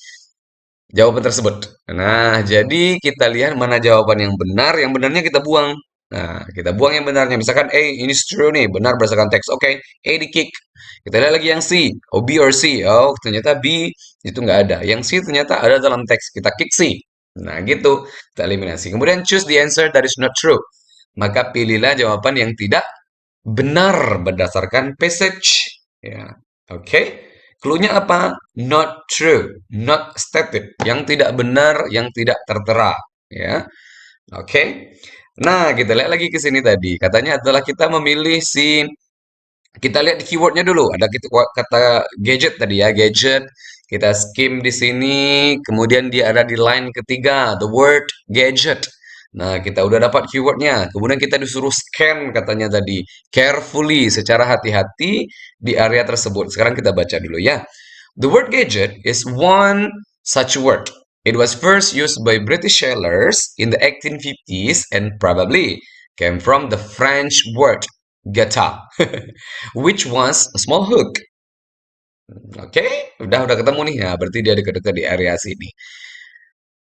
Speaker 1: jawaban tersebut. Nah, jadi kita lihat mana jawaban yang benar, yang benarnya kita buang. Nah, kita buang yang benarnya. Misalkan A, ini true nih, benar berdasarkan teks. Oke, A di kick. Kita lihat lagi yang C. Oh, B or C. Oh, ternyata B itu nggak ada. Yang C ternyata ada dalam teks. Kita kick C. Nah, gitu. Kita eliminasi. Kemudian choose the answer that is not true. Maka pilihlah jawaban yang tidak benar berdasarkan passage. Ya, oke. Clue-nya apa? Not true, not stated. Yang tidak benar, yang tidak tertera. Ya, oke. Nah, kita lihat lagi ke sini tadi. Katanya adalah kita memilih kita lihat di keywordnya dulu. Ada kata gadget tadi ya, gadget. Kita skim di sini, kemudian dia ada di line ketiga, the word gadget. Nah, kita udah dapat keywordnya. Kemudian kita disuruh scan katanya tadi, carefully, secara hati-hati di area tersebut. Sekarang kita baca dulu ya. The word gadget is one such word. It was first used by British sailors in the 1850s and probably came from the French word gata, which was a small hook. Oke, udah ketemu nih. Nah, berarti dia dekat-dekat di area sini.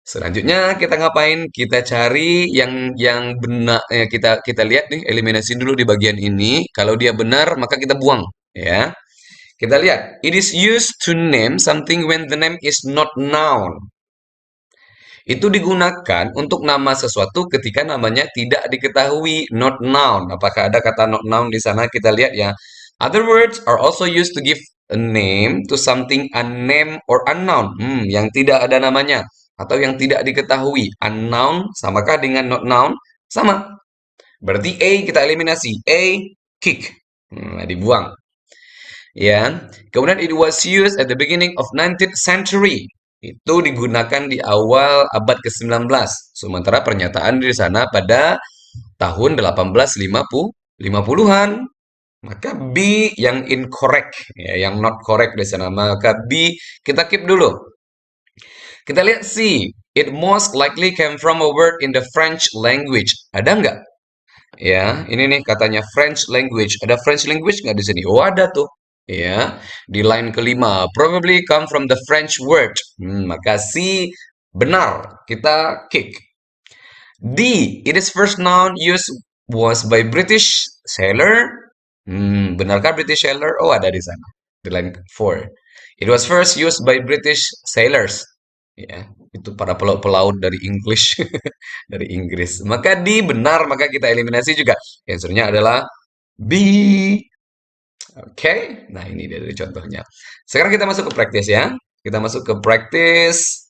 Speaker 1: Selanjutnya kita ngapain? Kita cari yang benar. Kita kita lihat nih, eliminasi dulu di bagian ini. Kalau dia benar, maka kita buang. Ya, kita lihat. It is used to name something when the name is not noun. Itu digunakan untuk nama sesuatu ketika namanya tidak diketahui, not noun. Apakah ada kata not noun di sana? Kita lihat ya. Other words are also used to give a name to something unnamed or unknown. Yang tidak ada namanya atau yang tidak diketahui. Unknown samakah dengan not noun? Sama. Berarti A kita eliminasi. A, kick. Dibuang. Ya. Kemudian it was used at the beginning of 19th century. itu digunakan di awal abad ke-19. Sementara pernyataan di sana pada tahun 1850-an. Maka B yang incorrect, ya, yang not correct di sana. Maka B kita keep dulu. Kita lihat C. It most likely came from a word in the French language. Ada nggak? Ya, ini nih katanya French language. Ada French language nggak di sini? Oh, ada tuh. Ya, di line kelima. Probably come from the French word. Maka C benar. Kita kick. D. It is first known use was by British sailor. Benarkah British sailor? Oh, ada di sana. Di line 4. It was first used by British sailors. Ya, itu para pelaut-pelaut dari English, dari Inggris. Maka D benar, maka kita eliminasi juga. Answernya adalah B. Oke, nah ini dia dari contohnya. Sekarang kita masuk ke praktis ya. Kita masuk ke praktis.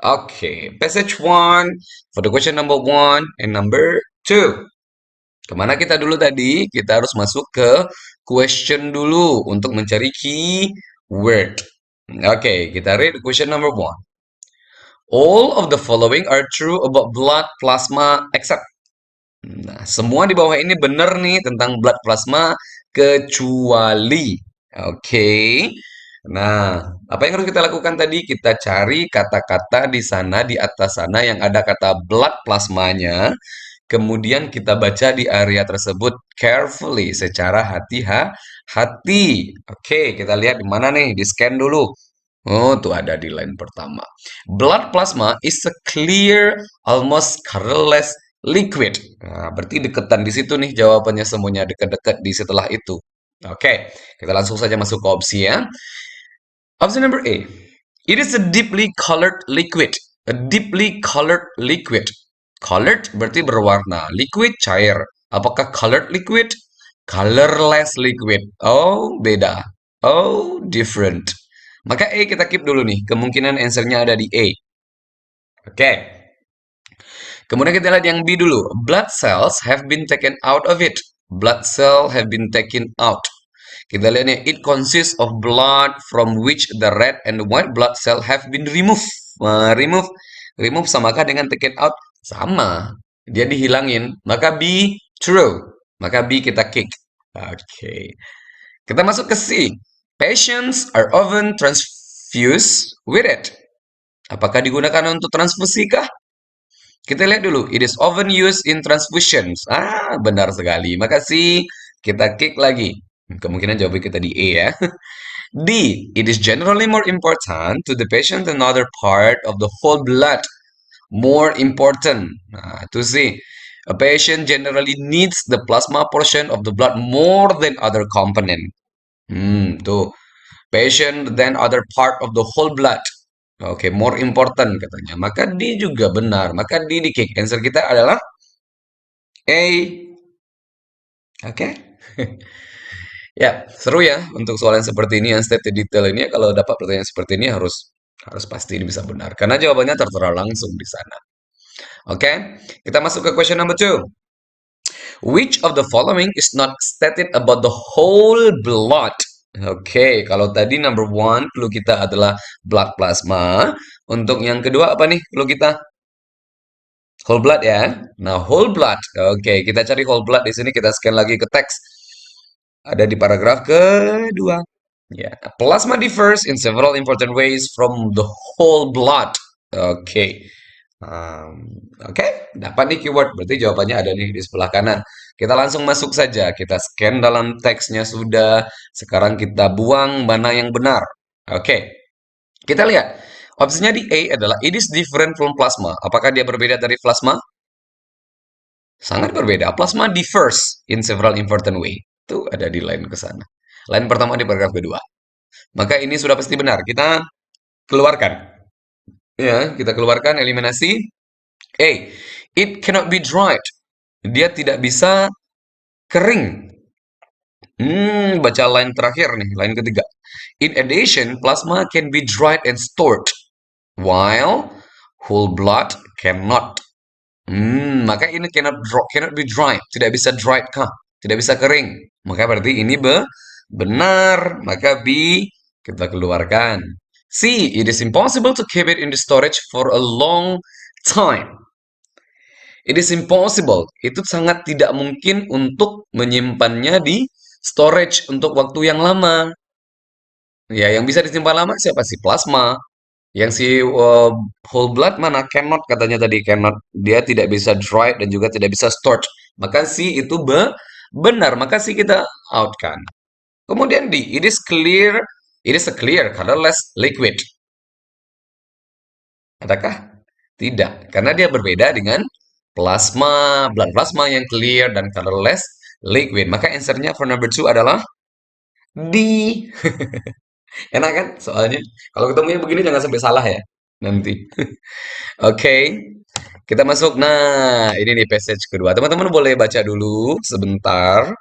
Speaker 1: Oke, passage one for the question number one and number two. Kemana kita dulu tadi? Kita harus masuk ke question dulu untuk mencari keyword. Oke, kita read question number one. All of the following are true about blood plasma except. Nah, semua di bawah ini benar nih tentang blood plasma kecuali. Oke. Nah, apa yang harus kita lakukan tadi? Kita cari kata-kata di sana, di atas sana yang ada kata blood plasmanya. Kemudian kita baca di area tersebut carefully, secara hati-hati. Oke, kita lihat di mana nih? Di scan dulu. Oh, tuh ada di line pertama. Blood plasma is a clear, almost colorless liquid. Nah, berarti deketan di situ nih jawabannya semuanya dekat-dekat di setelah itu. Oke, kita langsung saja masuk ke opsi ya. Option number A. It is a deeply colored liquid. A deeply colored liquid. Colored berarti berwarna. Liquid cair. Apakah colored liquid? Colorless liquid. Oh, beda. Oh, different. Maka A kita keep dulu nih. Kemungkinan answernya ada di A. Oke. Kemudian kita lihat yang B dulu. Blood cells have been taken out of it. Blood cell have been taken out. Kita lihat nih, it consists of blood from which the red and the white blood cell have been removed. Remove samakah dengan taken out? Sama. Dia dihilangin. Maka B true. Maka B kita kick. Oke. Kita masuk ke C. Patients are often transfused with it. Apakah digunakan untuk transfusi kah? Kita lihat dulu. It is often used in transfusions. Ah, benar sekali. Makasih. Kita kick lagi. Kemungkinan jawaban kita di A ya. D. It is generally more important to the patient than other part of the whole blood. More important. Nah, itu sih. A patient generally needs the plasma portion of the blood more than other component. Tuh. Patient than other part of the whole blood. Oke, more important katanya. Maka D juga benar. Maka D di kick. Answer kita adalah A. Oke. Ya, seru ya untuk soal yang seperti ini, yang stated detail ini. Kalau dapat pertanyaan seperti ini harus harus pasti ini bisa benar. Karena jawabannya tertera langsung di sana. Oke, kita masuk ke question number two. Which of the following is not stated about the whole blood? Oke, kalau tadi number one clue kita adalah blood plasma. Untuk yang kedua apa nih clue kita? Whole blood ya. Nah, whole blood. Oke, kita cari whole blood di sini. Kita scan lagi ke teks. Ada di paragraf kedua. Ya, plasma differs in several important ways from the whole blood. Oke. Oke, dapat nih keyword. Berarti jawabannya ada nih di sebelah kanan. Kita langsung masuk saja. Kita scan dalam teksnya sudah. Sekarang kita buang mana yang benar. Oke, kita lihat. Opsinya di A adalah it is different from plasma. Apakah dia berbeda dari plasma? Sangat berbeda. Plasma differs in several important way. Itu ada di line ke sana. Line pertama di paragraf kedua. Maka ini sudah pasti benar. Kita keluarkan. Ya, kita keluarkan eliminasi. A. It cannot be dried. Dia tidak bisa kering. Baca line terakhir nih, line ketiga. In addition, plasma can be dried and stored, while whole blood cannot. Maka ini cannot be dried. Tidak bisa dried kah? Tidak bisa kering. Maka berarti ini benar. Maka B kita keluarkan. C. It is impossible to keep it in the storage for a long time. It is impossible. Itu sangat tidak mungkin untuk menyimpannya di storage untuk waktu yang lama. Ya, yang bisa disimpan lama siapa sih? Plasma. Yang si whole blood mana? Cannot katanya tadi, cannot. Dia tidak bisa dry dan juga tidak bisa stored. Maka si itu benar. Maka si kita out kan. Kemudian D, it is clear. It is a clear colorless liquid. Adakah? Tidak, karena dia berbeda dengan plasma, blood plasma yang clear dan colorless liquid. Maka answernya for number two adalah D. Enak kan soalnya? Kalau ketemunya begini jangan sampai salah ya nanti. Oke, kita masuk. Nah, ini nih passage kedua. Teman-teman boleh baca dulu sebentar.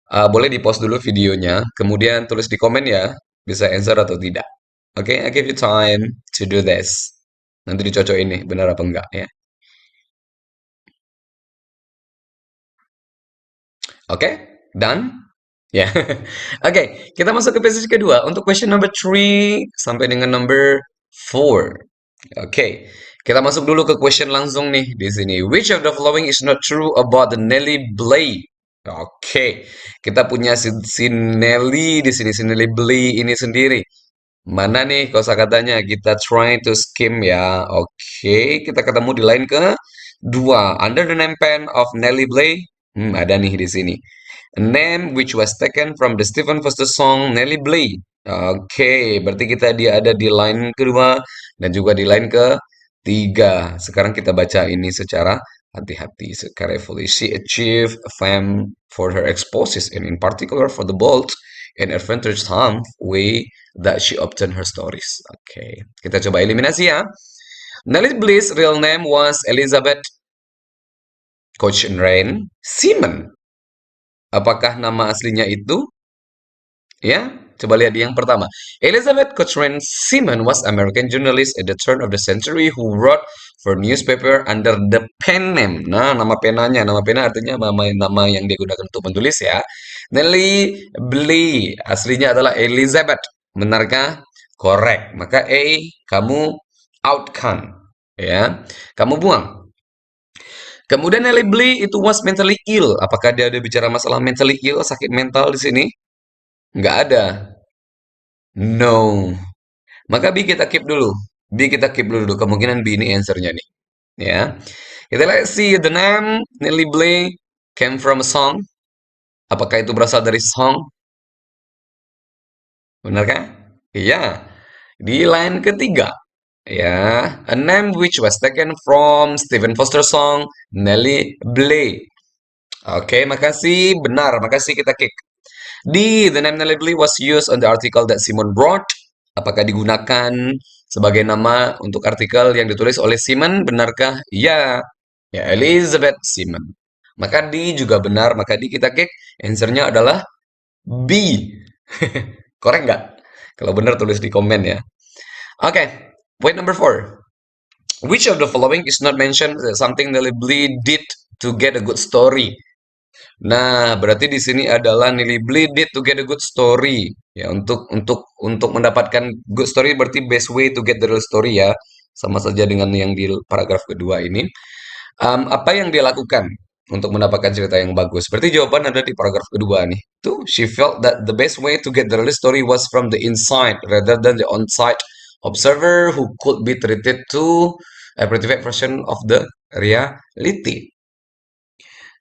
Speaker 1: Boleh di-pause dulu videonya, kemudian tulis di komen ya, bisa answer atau tidak. Oke, I give you time to do this. Nanti dicocok ini, benar apa enggak ya. Oke, done? Ya. Oke, kita masuk ke passage kedua. Untuk question number 3 sampai dengan number 4. Oke, kita masuk dulu ke question langsung nih di sini. Which of the following is not true about the Nelly Bly? Oke, kita punya si Nelly di sini, si Nelly Bly ini sendiri. Mana nih kosakatanya? Kita try to skim ya. Oke, kita ketemu di line ke dua. Under the name pen of Nelly Bly. Ada nih di sini. A name which was taken from the Stephen Foster song Nelly Bly. Oke, berarti dia ada di line kedua dan juga di line ketiga. Sekarang kita baca ini secara hati-hati, carefully. She achieved fame for her exposes and in particular for the bold and adventurous way that she obtained her stories. Oke, kita coba eliminasi ya. Nellie Bly's real name was Elizabeth Cochrane Seaman. Apakah nama aslinya itu? Ya, coba lihat yang pertama. Elizabeth Cochrane Seaman was American journalist at the turn of the century who wrote for newspaper under the pen name. Nah, nama penanya, nama pena artinya nama yang digunakan untuk menulis ya. Nellie Bly, aslinya adalah Elizabeth. Benarkah? Correct. Maka A, kamu out kan. Ya, kamu buang. Kemudian Nellie Bly itu was mentally ill. Apakah dia ada bicara masalah mentally ill, sakit mental di sini? Nggak ada. No. Maka B kita keep dulu. B kita keep dulu. Kemungkinan B ini answernya nih. Ya. Kita lihat see the name Nelly Bly came from a song. Apakah itu berasal dari song? Benarkah? Iya. Di line ketiga. Ya. A name which was taken from Stephen Foster song Nelly Bly. Oke, makasih. Benar, makasih kita kick. D. The name Nelly Bly was used on the article that Simon wrote. Apakah digunakan sebagai nama untuk artikel yang ditulis oleh Simon? Benarkah? Ya. Ya, Elizabeth Simon. Maka D juga benar. Maka D kita klik. Answernya adalah B. Korek nggak? Kalau benar tulis di komen ya. Oke, point number 4. Which of the following is not mentioned something Nelly Bly did to get a good story? Nah, berarti di sini adalah Nelly Bly did to get a good story. Ya, untuk mendapatkan good story berarti best way to get the real story ya. Sama saja dengan yang di paragraf kedua ini. Apa yang dia lakukan untuk mendapatkan cerita yang bagus? Berarti jawaban ada di paragraf kedua nih. Tuh, she felt that the best way to get the real story was from the inside rather than the on-site observer who could be treated to a pretty version of the reality.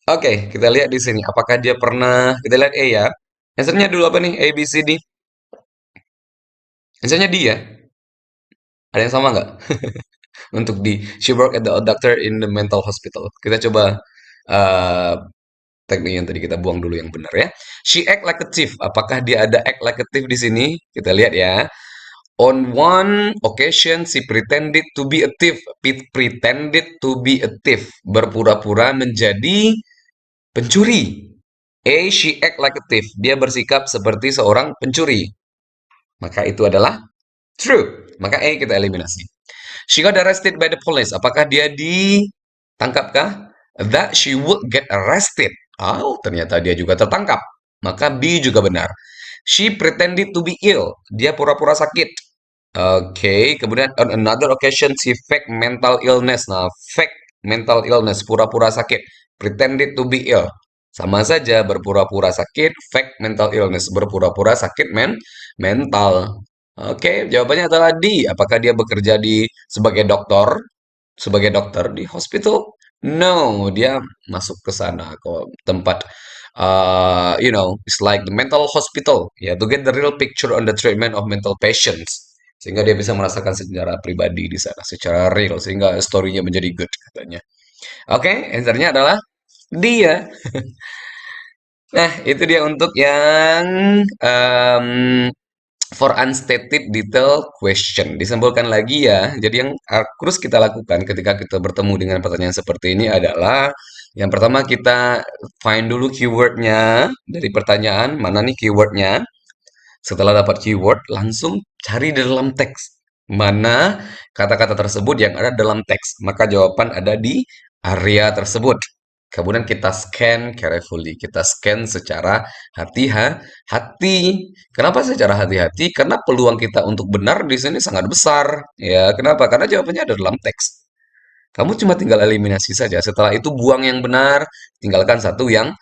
Speaker 1: Oke, kita lihat di sini. Apakah dia pernah? Kita lihat A ya. Answernya dulu apa nih? A, B, C, D. Answernya D ya. Ada yang sama nggak? Untuk D. She worked at the doctor in the mental hospital. Kita coba uh, teknik yang tadi kita buang dulu yang benar ya. She act like a thief. Apakah dia ada act like a thief di sini? Kita lihat ya. On one occasion, she pretended to be a thief. Pretended to be a thief. Berpura-pura menjadi pencuri. A, she act like a thief. Dia bersikap seperti seorang pencuri. Maka itu adalah true. Maka A kita eliminasi. She got arrested by the police. Apakah dia ditangkapkah? That she would get arrested. Oh, ternyata dia juga tertangkap. Maka B juga benar. She pretended to be ill. Dia pura-pura sakit. Oke, kemudian on another occasion she fake mental illness. Nah, fake mental illness, pura-pura sakit, pretended to be ill. Sama saja berpura-pura sakit, fake mental illness, berpura-pura sakit mental. Oke, jawabannya adalah D. Apakah dia bekerja sebagai dokter? Sebagai dokter di hospital? No, dia masuk ke sana ke tempat it's like the mental hospital, ya, to get the real picture on the treatment of mental patients. Sehingga dia bisa merasakan secara pribadi di sana, secara real, sehingga story-nya menjadi good katanya. Oke, answer-nya adalah dia. Nah, itu dia untuk yang em, for unstated detail question. Disimpulkan lagi ya. Jadi yang harus kita lakukan ketika kita bertemu dengan pertanyaan seperti ini adalah yang pertama kita find dulu keywordnya dari pertanyaan, mana nih keywordnya. Setelah dapat keyword, langsung cari di dalam teks. Mana kata-kata tersebut yang ada dalam teks. Maka jawaban ada di area tersebut. Kemudian kita scan carefully. Kita scan secara hati-hati. Kenapa secara hati-hati? Karena peluang kita untuk benar di sini sangat besar. Ya, kenapa? Karena jawabannya ada dalam teks. Kamu cuma tinggal eliminasi saja. Setelah itu buang yang benar, tinggalkan satu yang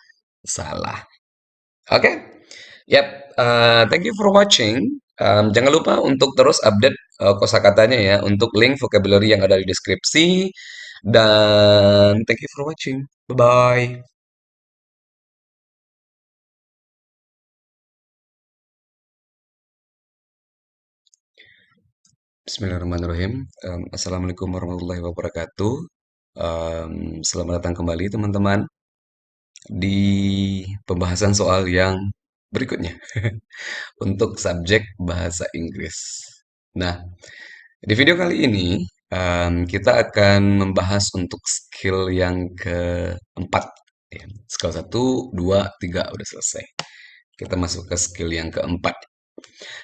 Speaker 1: salah. Oke? Yap, thank you for watching. Jangan lupa untuk terus update kosakatanya ya untuk link vocabulary yang ada di deskripsi. Dan thank you for watching. Bye-bye. Bismillahirrahmanirrahim. Assalamualaikum warahmatullahi wabarakatuh. Selamat datang kembali teman-teman di pembahasan soal yang berikutnya untuk subjek bahasa Inggris. Nah, di video kali ini kita akan membahas untuk skill yang keempat. Ya. Skill satu, 2, 3 udah selesai. Kita masuk ke skill yang keempat.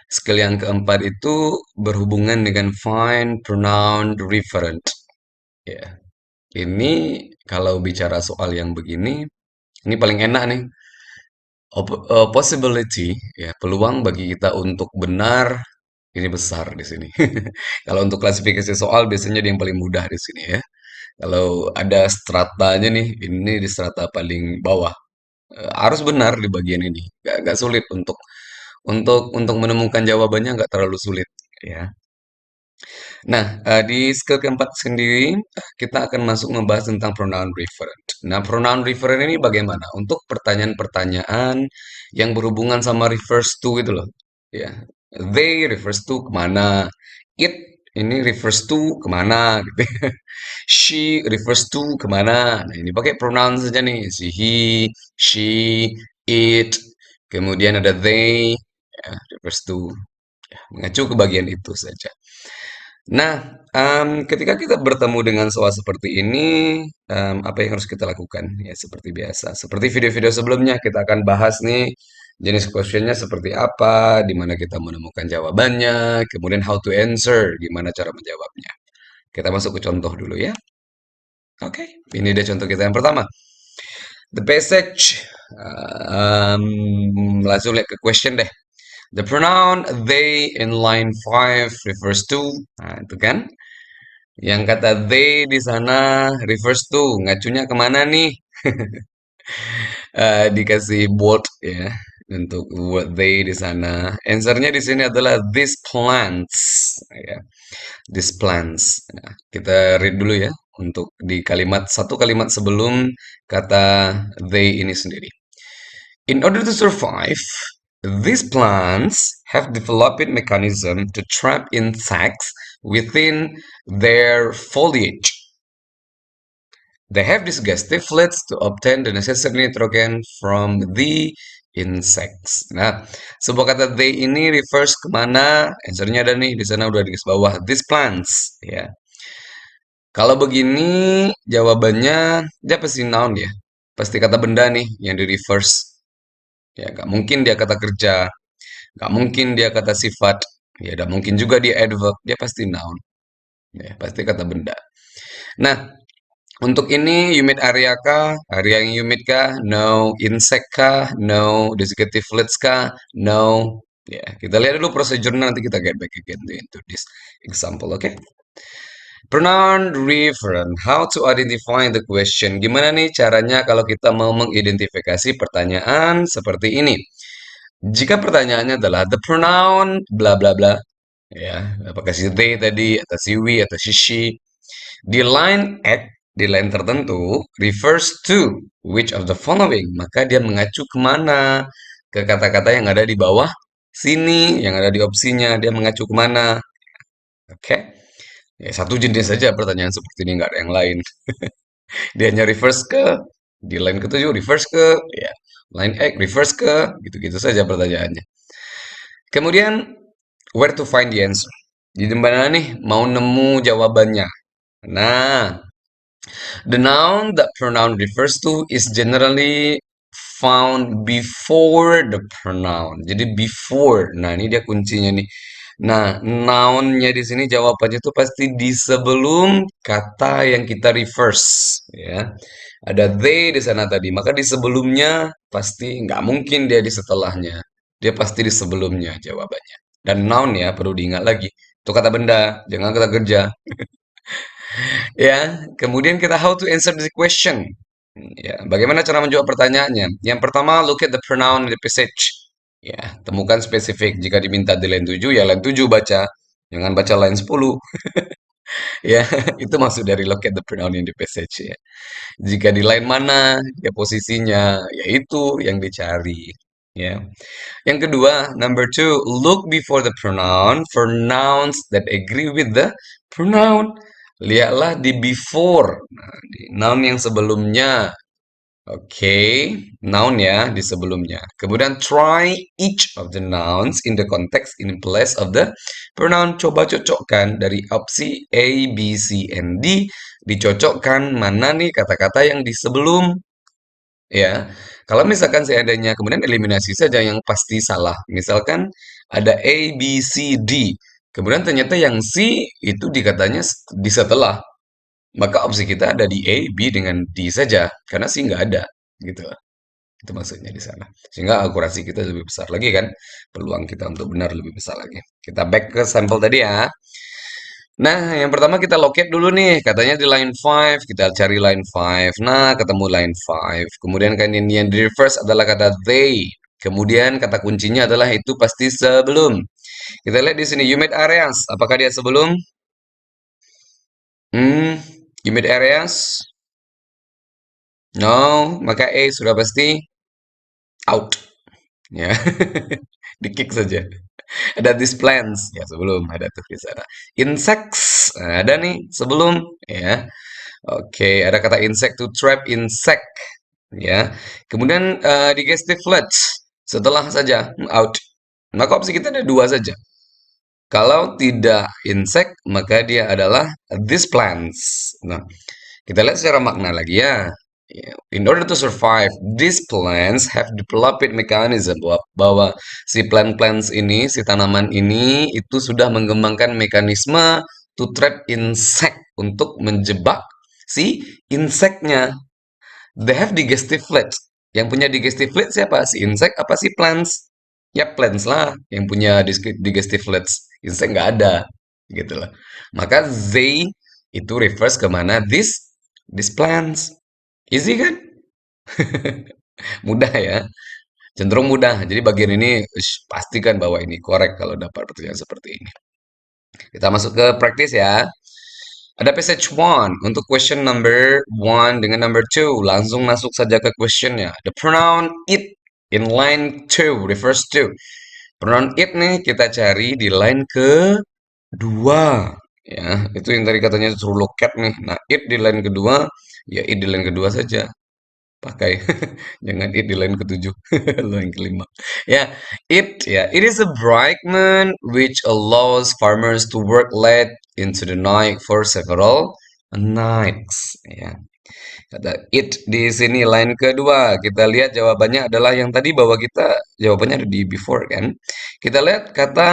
Speaker 1: Skill yang keempat itu berhubungan dengan find pronoun referent. Ya, ini kalau bicara soal yang begini, ini paling enak nih. Possibility, ya, peluang bagi kita untuk benar ini besar di sini. Kalau untuk klasifikasi soal biasanya dia yang paling mudah di sini ya. Kalau ada stratanya nih, ini di strata paling bawah. Harus benar di bagian ini. Gak sulit untuk menemukan jawabannya nggak terlalu sulit ya. Nah, di skill keempat sendiri, kita akan masuk membahas tentang pronoun referent. Nah, pronoun referent ini bagaimana? Untuk pertanyaan-pertanyaan yang berhubungan sama refers to itu loh. Ya, they refers to kemana? It ini refers to kemana? Gitu. She refers to kemana? Nah, ini pakai pronoun saja nih. Si, he, she, it. Kemudian ada they, ya, refers to. Ya, mengacu ke bagian itu saja. Nah, ketika kita bertemu dengan soal seperti ini, apa yang harus kita lakukan? Ya, seperti biasa. Seperti video-video sebelumnya, kita akan bahas nih jenis questionnya seperti apa, di mana kita menemukan jawabannya, kemudian how to answer, gimana cara menjawabnya. Kita masuk ke contoh dulu ya. Oke, ini dia contoh kita yang pertama. The passage, langsung lihat ke question deh. The pronoun they in line 5 refers to, nah itu kan. Yang kata they di sana refers to, ngacunya kemana nih? Dikasih bold ya untuk word they di sana. Answernya di sini adalah these plants. Ya, these plants. Nah, kita read dulu ya untuk di satu kalimat sebelum kata they ini sendiri. In order to survive, these plants have developed mechanism to trap insects within their foliage. They have digestive fluids to obtain the necessary nitrogen from the insects. Nah, sebuah kata they ini refers kemana? Answernya ada nih di sana udah di garis bawah. These plants, ya. Kalau begini jawabannya dia pasti noun ya. Pasti kata benda nih yang di reverse. Ya, nggak mungkin dia kata kerja, nggak mungkin dia kata sifat, ya, nggak mungkin juga dia adverb. Dia pasti noun, ya, pasti kata benda. Nah, untuk ini humid area kah? Area yang humid kah? No. Insect kah? No. Desiccative fluids kah? No. Ya, kita lihat dulu prosedurnya nanti kita get back again into this example, oke? Pronoun referent, how to identify the question. Gimana nih caranya kalau kita mau mengidentifikasi pertanyaan seperti ini? Jika pertanyaannya adalah the pronoun bla bla bla, ya, apakah si they tadi atau si we atau si she, di line at di line tertentu refers to which of the following, maka dia mengacu kemana? Ke kata-kata yang ada di bawah sini, yang ada di opsinya, dia mengacu kemana? Oke, ya, satu jenis saja pertanyaan seperti ini, nggak ada yang lain. Dia hanya reverse ke, di line ketujuh reverse ke, ya, line X reverse ke, gitu-gitu saja pertanyaannya. Kemudian, where to find the answer? Di mana nih mau nemu jawabannya? Nah, the noun that pronoun refers to is generally found before the pronoun. Jadi before. Nah, ini dia kuncinya nih. Nah, nounnya di sini jawabannya itu pasti di sebelum kata yang kita reverse, ya. Ada they di sana tadi, maka di sebelumnya pasti nggak mungkin dia di setelahnya. Dia pasti di sebelumnya jawabannya. Dan noun ya perlu diingat lagi. Itu kata benda, jangan kata kerja. Ya, kemudian kita how to answer the question. Ya, bagaimana cara menjawab pertanyaannya? Yang pertama, look at the pronoun in the passage. Ya, temukan spesifik. Jika diminta di line 7, ya line 7 baca. Jangan baca line 10. Ya, itu maksud dari look at the pronoun in the passage ya. Jika di line mana, ya posisinya, ya itu yang dicari. Ya. Yang kedua, number two, look before the pronoun for nouns that agree with the pronoun. Lihatlah di before, nah, di noun yang sebelumnya. Oke, noun ya di sebelumnya. Kemudian try each of the nouns in the context in place of the pronoun. Coba cocokkan dari opsi A, B, C, and D. Dicocokkan mana nih kata-kata yang di sebelum. Ya, kalau misalkan seandainya kemudian eliminasi saja yang pasti salah. Misalkan ada A, B, C, D. Kemudian ternyata yang C itu dikatanya di setelah. Maka opsi kita ada di A, B dengan D saja. Karena C nggak ada. Gitu. Itu maksudnya di sana. Sehingga akurasi kita lebih besar lagi kan. Peluang kita untuk benar lebih besar lagi. Kita back ke sampel tadi ya. Nah, yang pertama kita locate dulu nih. Katanya di line 5, kita cari line 5. Nah, ketemu line 5. Kemudian kan ini yang di reverse adalah kata they. Kemudian kata kuncinya adalah itu pasti sebelum. Kita lihat di sini humid areas. Apakah dia sebelum? Humid areas? No, maka A sudah pasti out. Ya, di kick saja. Ada these plants ya sebelum ada tuh di sana. Insects nah, ada nih sebelum ya. Oke, ada kata insect to trap insect ya. Kemudian digestive floods setelah saja out. Maka opsi kita ada dua saja. Kalau tidak insect, maka dia adalah these plants. Nah, kita lihat secara makna lagi ya. Ya, in order to survive, these plants have developed mechanism bahwa si plant-plants ini, si tanaman ini itu sudah mengembangkan mekanisme to trap insect untuk menjebak si inseknya. They have digestive flaps. Yang punya digestive flaps siapa? Si insect apa si plants? Ya plants lah yang punya digestive flaps. Insect nggak ada, gitu lah. Maka they itu refers ke mana? This plants. Easy kan? Mudah ya. Cenderung mudah. Jadi bagian ini pastikan bahwa ini korek kalau dapat pertanyaan seperti ini. Kita masuk ke praktis ya. Ada passage one untuk question number one dengan number two. Langsung masuk saja ke questionnya. The pronoun it in line two refers to. Pronoun it nih kita cari di line kedua. Ya, itu yang tadi katanya suruh loket nih. Nah, it di line kedua, ya it di line kedua saja. Pakai. Jangan it di line ketujuh. Line kelima. Ya, it is a brakeman which allows farmers to work late into the night for several nights. Ya, kata it di sini line kedua. Kita lihat jawabannya adalah yang tadi bahwa kita jawabannya ada di before kan. Kita lihat kata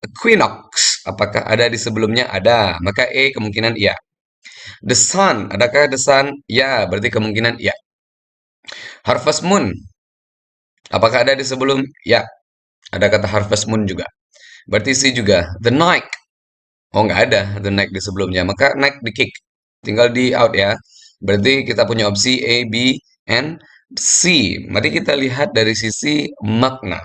Speaker 1: equinox. Apakah ada di sebelumnya? Ada. Maka E kemungkinan iya. The sun, adakah the sun? Ya, berarti kemungkinan iya. Harvest moon, apakah ada di sebelum? Ya. Ada kata harvest moon juga. Berarti C juga. The night. Oh, nggak ada the night di sebelumnya. Maka night di kick. Tinggal di out ya. Berarti kita punya opsi A, B, and C. Mari kita lihat dari sisi makna.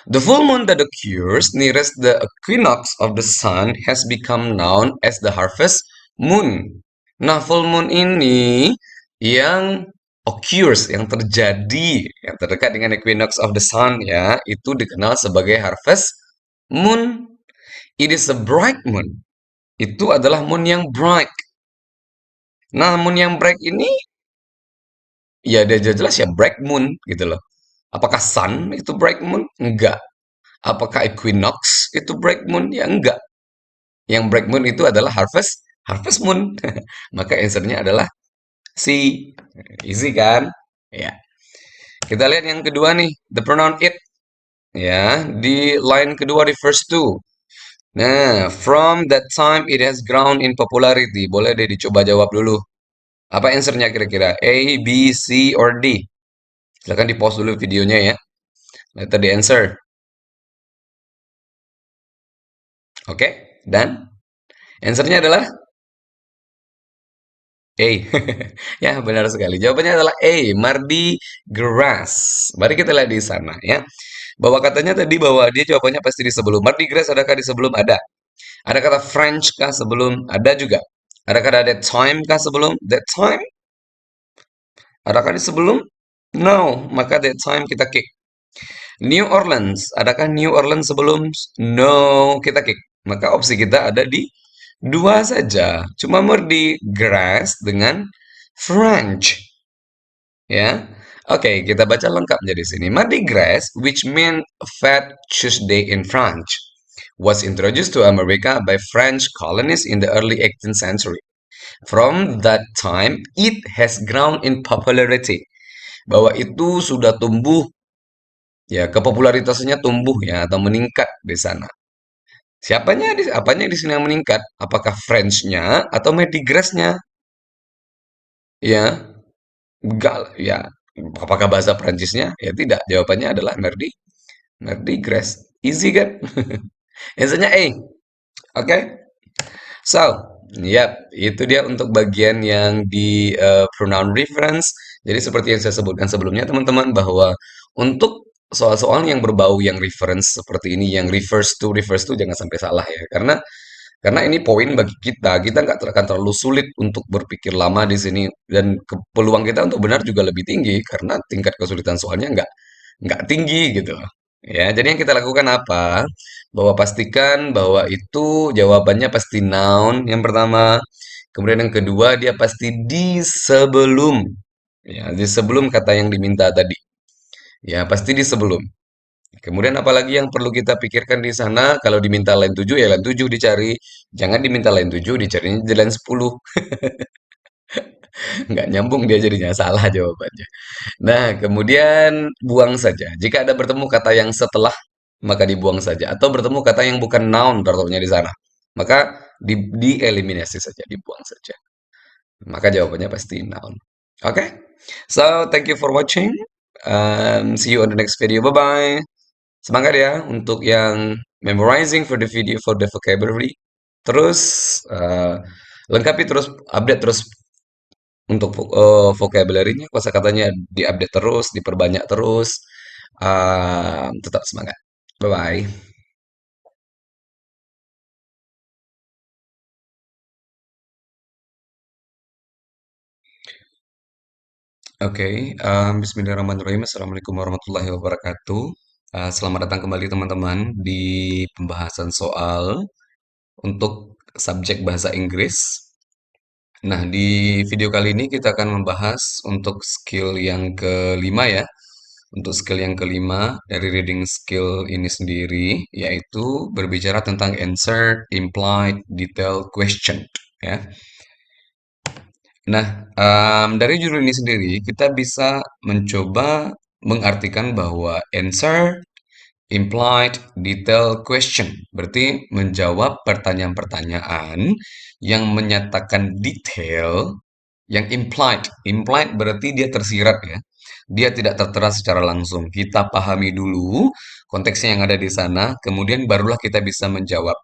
Speaker 1: The full moon that occurs nearest the equinox of the sun has become known as the harvest moon. Nah, full moon ini yang occurs, yang terjadi, yang terdekat dengan equinox of the sun ya, itu dikenal sebagai harvest moon. It is a bright moon. Itu adalah moon yang bright. Nah, moon yang bright ini ya dia jelas ya bright moon gitu loh. Apakah sun itu bright moon? Enggak. Apakah equinox itu bright moon? Ya enggak. Yang bright moon itu adalah harvest harvest moon. Maka answernya adalah C. Easy kan? Ya. Kita lihat yang kedua nih, the pronoun it. Ya, di line kedua refers to. Nah, from that time it has grown in popularity. Boleh deh dicoba jawab dulu. Apa answernya kira-kira? A, B, C, or D? Silahkan di pause dulu videonya ya. Letter the answer. Oke, dan answernya adalah A. Ya, benar sekali. Jawabannya adalah A, Mardi Gras. Mari kita lihat di sana ya. Bahwa katanya tadi bahwa dia jawabannya pasti di sebelum. Mardi Gras adakah di sebelum? Ada. Ada kata French kah sebelum? Ada juga. Ada kata that time kah sebelum? That time? Adakah di sebelum? No. Maka that time kita kick. New Orleans. Adakah New Orleans sebelum? No. Kita kick. Maka opsi kita ada di dua saja. Cuma Mardi Gras dengan French. Ya. Oke, kita baca lengkap jadi sini. Mardi Gras, which mean Fat Tuesday in French, was introduced to America by French colonists in the early 18th century. From that time, it has grown in popularity. Bahwa itu sudah tumbuh, ya kepopularitasnya tumbuh ya atau meningkat di sana. Apanya di sini yang meningkat? Apakah French-nya atau Mardi Gras-nya? Ya, enggak, ya. Apakah bahasa Prancisnya? Ya tidak. Jawabannya adalah Mardi Gras. Easy kan? Answernya A. Oke. So, itu dia untuk bagian yang di pronoun reference. Jadi seperti yang saya sebutkan sebelumnya, teman-teman, bahwa untuk soal-soal yang berbau yang reference seperti ini, yang refers to jangan sampai salah ya. Karena ini poin bagi kita. Kita nggak akan terlalu sulit untuk berpikir lama di sini dan peluang kita untuk benar juga lebih tinggi karena tingkat kesulitan soalnya nggak tinggi gitu loh. Ya, jadi yang kita lakukan apa? Bahwa pastikan bahwa itu jawabannya pasti noun yang pertama. Kemudian yang kedua dia pasti di sebelum. Ya, di sebelum kata yang diminta tadi. Ya, pasti di sebelum. Kemudian apalagi yang perlu kita pikirkan di sana kalau diminta line 7 ya line 7 dicari. Jangan diminta line 7 dicarinya di line 10. Nggak nyambung dia jadinya salah jawabannya. Nah, kemudian buang saja. Jika ada bertemu kata yang setelah, maka dibuang saja. Atau bertemu kata yang bukan noun taruhnya di sana. Maka dieliminasi saja, dibuang saja. Maka jawabannya pasti noun. Oke? Okay? So, thank you for watching. See you on the next video. Bye-bye. Semangat ya untuk yang memorizing for the video for the vocabulary. Terus lengkapi terus, update terus untuk vocabulary-nya, kosakatanya diupdate terus, diperbanyak terus. Tetap semangat. Bye-bye. Oke, bismillahirrahmanirrahim. Assalamualaikum warahmatullahi wabarakatuh. Selamat datang kembali teman-teman di pembahasan soal untuk subjek bahasa Inggris. Nah, di video kali ini kita akan membahas untuk skill yang kelima ya. Untuk skill yang kelima dari reading skill ini sendiri, yaitu berbicara tentang answer, implied, detailed question. Ya. Nah, dari judul ini sendiri, kita bisa mencoba mengartikan bahwa answer, implied, detailed question. Berarti menjawab pertanyaan-pertanyaan yang menyatakan detail yang implied. Implied berarti dia tersirat ya. Dia tidak tertera secara langsung. Kita pahami dulu konteksnya yang ada di sana, kemudian barulah kita bisa menjawab.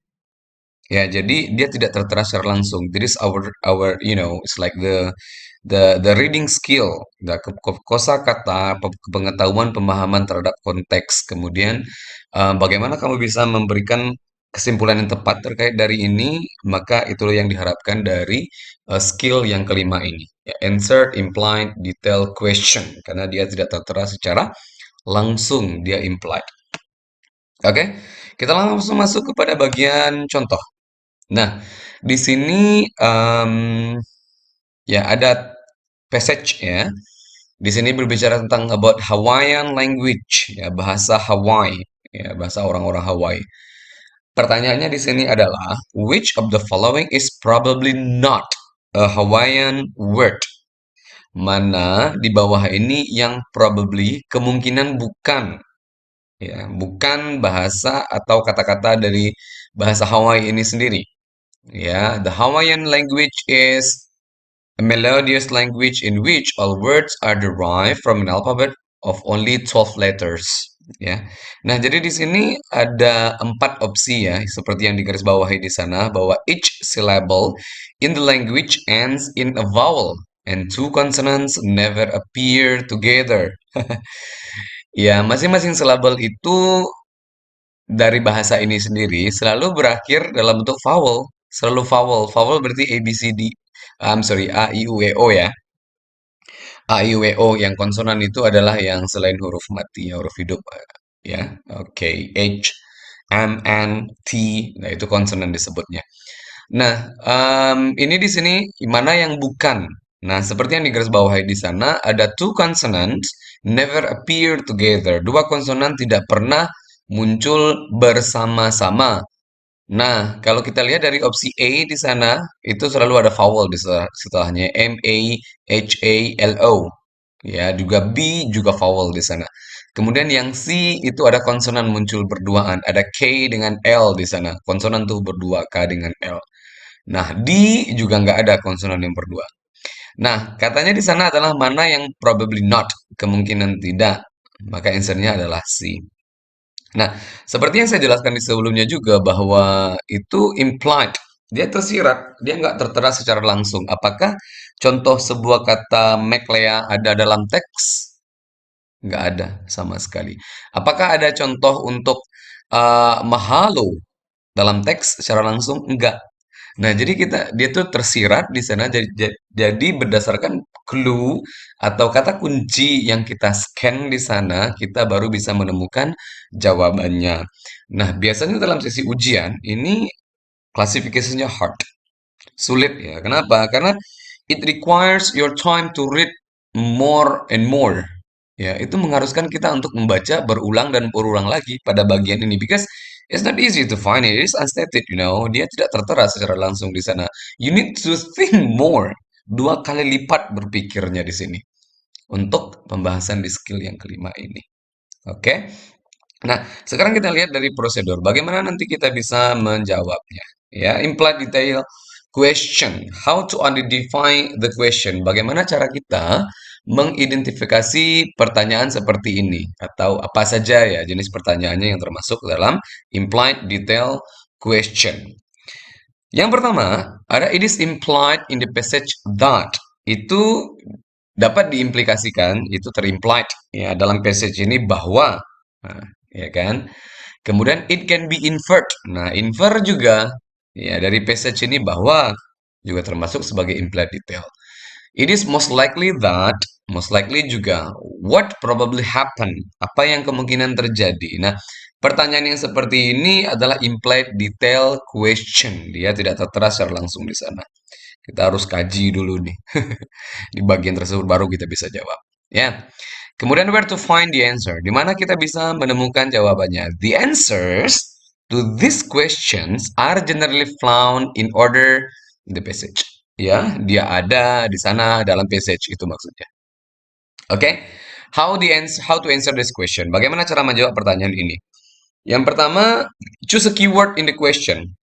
Speaker 1: Ya, jadi dia tidak tertera secara langsung. This is our it's like the reading skill, kosakata, pengetahuan, pemahaman terhadap konteks. Kemudian bagaimana kamu bisa memberikan kesimpulan yang tepat terkait dari ini, maka itulah yang diharapkan dari skill yang kelima ini. Ya, answer, implied, detail, question, karena dia tidak tertera secara langsung, dia implied. Oke, kita langsung masuk kepada bagian contoh. Nah, di sini ya ada passage ya. Di sini berbicara tentang about Hawaiian language, ya bahasa Hawaii, ya bahasa orang-orang Hawaii. Pertanyaannya di sini adalah which of the following is probably not a Hawaiian word? Mana di bawah ini yang probably kemungkinan bukan, ya, bukan bahasa atau kata-kata dari bahasa Hawaii ini sendiri. Ya, the Hawaiian language is a melodious language in which all words are derived from an alphabet of only 12 letters. Ya. Nah, jadi di sini ada 4 opsi ya, seperti yang digarisbawahi di sana bahwa each syllable in the language ends in a vowel and two consonants never appear together. Ya, masing-masing syllable itu dari bahasa ini sendiri selalu berakhir dalam bentuk vowel, selalu vowel. Vowel berarti A, B, C, D. I'm sorry, A, I, U, E, O ya. A, I, U, E, O yang konsonan itu adalah yang selain huruf mati, ya, huruf hidup ya. Oke, H, M, N, T. Nah, itu konsonan disebutnya. Nah, ini di sini mana yang bukan. Nah, seperti yang digarisbawahi di sana, ada two consonants never appear together. Dua konsonan tidak pernah muncul bersama-sama. Nah, kalau kita lihat dari opsi A di sana, itu selalu ada vowel di setelahnya. M, A, H, A, L, O. Ya, juga B juga vowel di sana. Kemudian yang C itu ada konsonan muncul berduaan. Ada K dengan L di sana. Konsonan tuh berdua, K dengan L. Nah, D juga nggak ada konsonan yang berdua. Nah, katanya di sana adalah mana yang probably not, kemungkinan tidak. Maka answernya adalah C. Nah, seperti yang saya jelaskan di sebelumnya juga bahwa itu implied. Dia tersirat, dia nggak tertera secara langsung. Apakah contoh sebuah kata McLea ada dalam teks? Nggak ada sama sekali. Apakah ada contoh untuk mahalo dalam teks secara langsung? Enggak. Nah, jadi dia tuh tersirat di sana jadi berdasarkan clue atau kata kunci yang kita scan di sana, kita baru bisa menemukan jawabannya. Nah, biasanya dalam sesi ujian ini klasifikasinya hard, sulit ya. Kenapa? Karena it requires your time to read more and more. Ya, itu mengharuskan kita untuk membaca berulang dan berulang lagi pada bagian ini because it's not easy to find it. It's unstated, you know. Dia tidak tertera secara langsung di sana. You need to think more. Dua kali lipat berpikirnya di sini untuk pembahasan di skill yang kelima ini. Oke. Nah, sekarang kita lihat dari prosedur. Bagaimana nanti kita bisa menjawabnya? Ya, implied detail question. How to identify the question? Bagaimana cara kita mengidentifikasi pertanyaan seperti ini atau apa saja ya jenis pertanyaannya yang termasuk dalam implied detail question. Yang pertama, ada it is implied in the passage that. Itu dapat diimplikasikan, itu terimplied ya dalam passage ini bahwa. Nah, ya kan? Kemudian it can be inferred. Nah, infer juga ya dari passage ini bahwa juga termasuk sebagai implied detail. It is most likely that, most likely juga what probably happen, apa yang kemungkinan terjadi. Nah, pertanyaan yang seperti ini adalah implied detail question. Dia tidak tertera secara langsung di sana. Kita harus kaji dulu nih. Di bagian tersebut baru kita bisa jawab. Ya. Kemudian where to find the answer? Di mana kita bisa menemukan jawabannya? The answers to these questions are generally found in order in the passage. Ya, dia ada di sana dalam passage itu maksudnya. Oke. How to answer this question? Bagaimana cara menjawab pertanyaan ini? Yang pertama, choose a keyword in the question.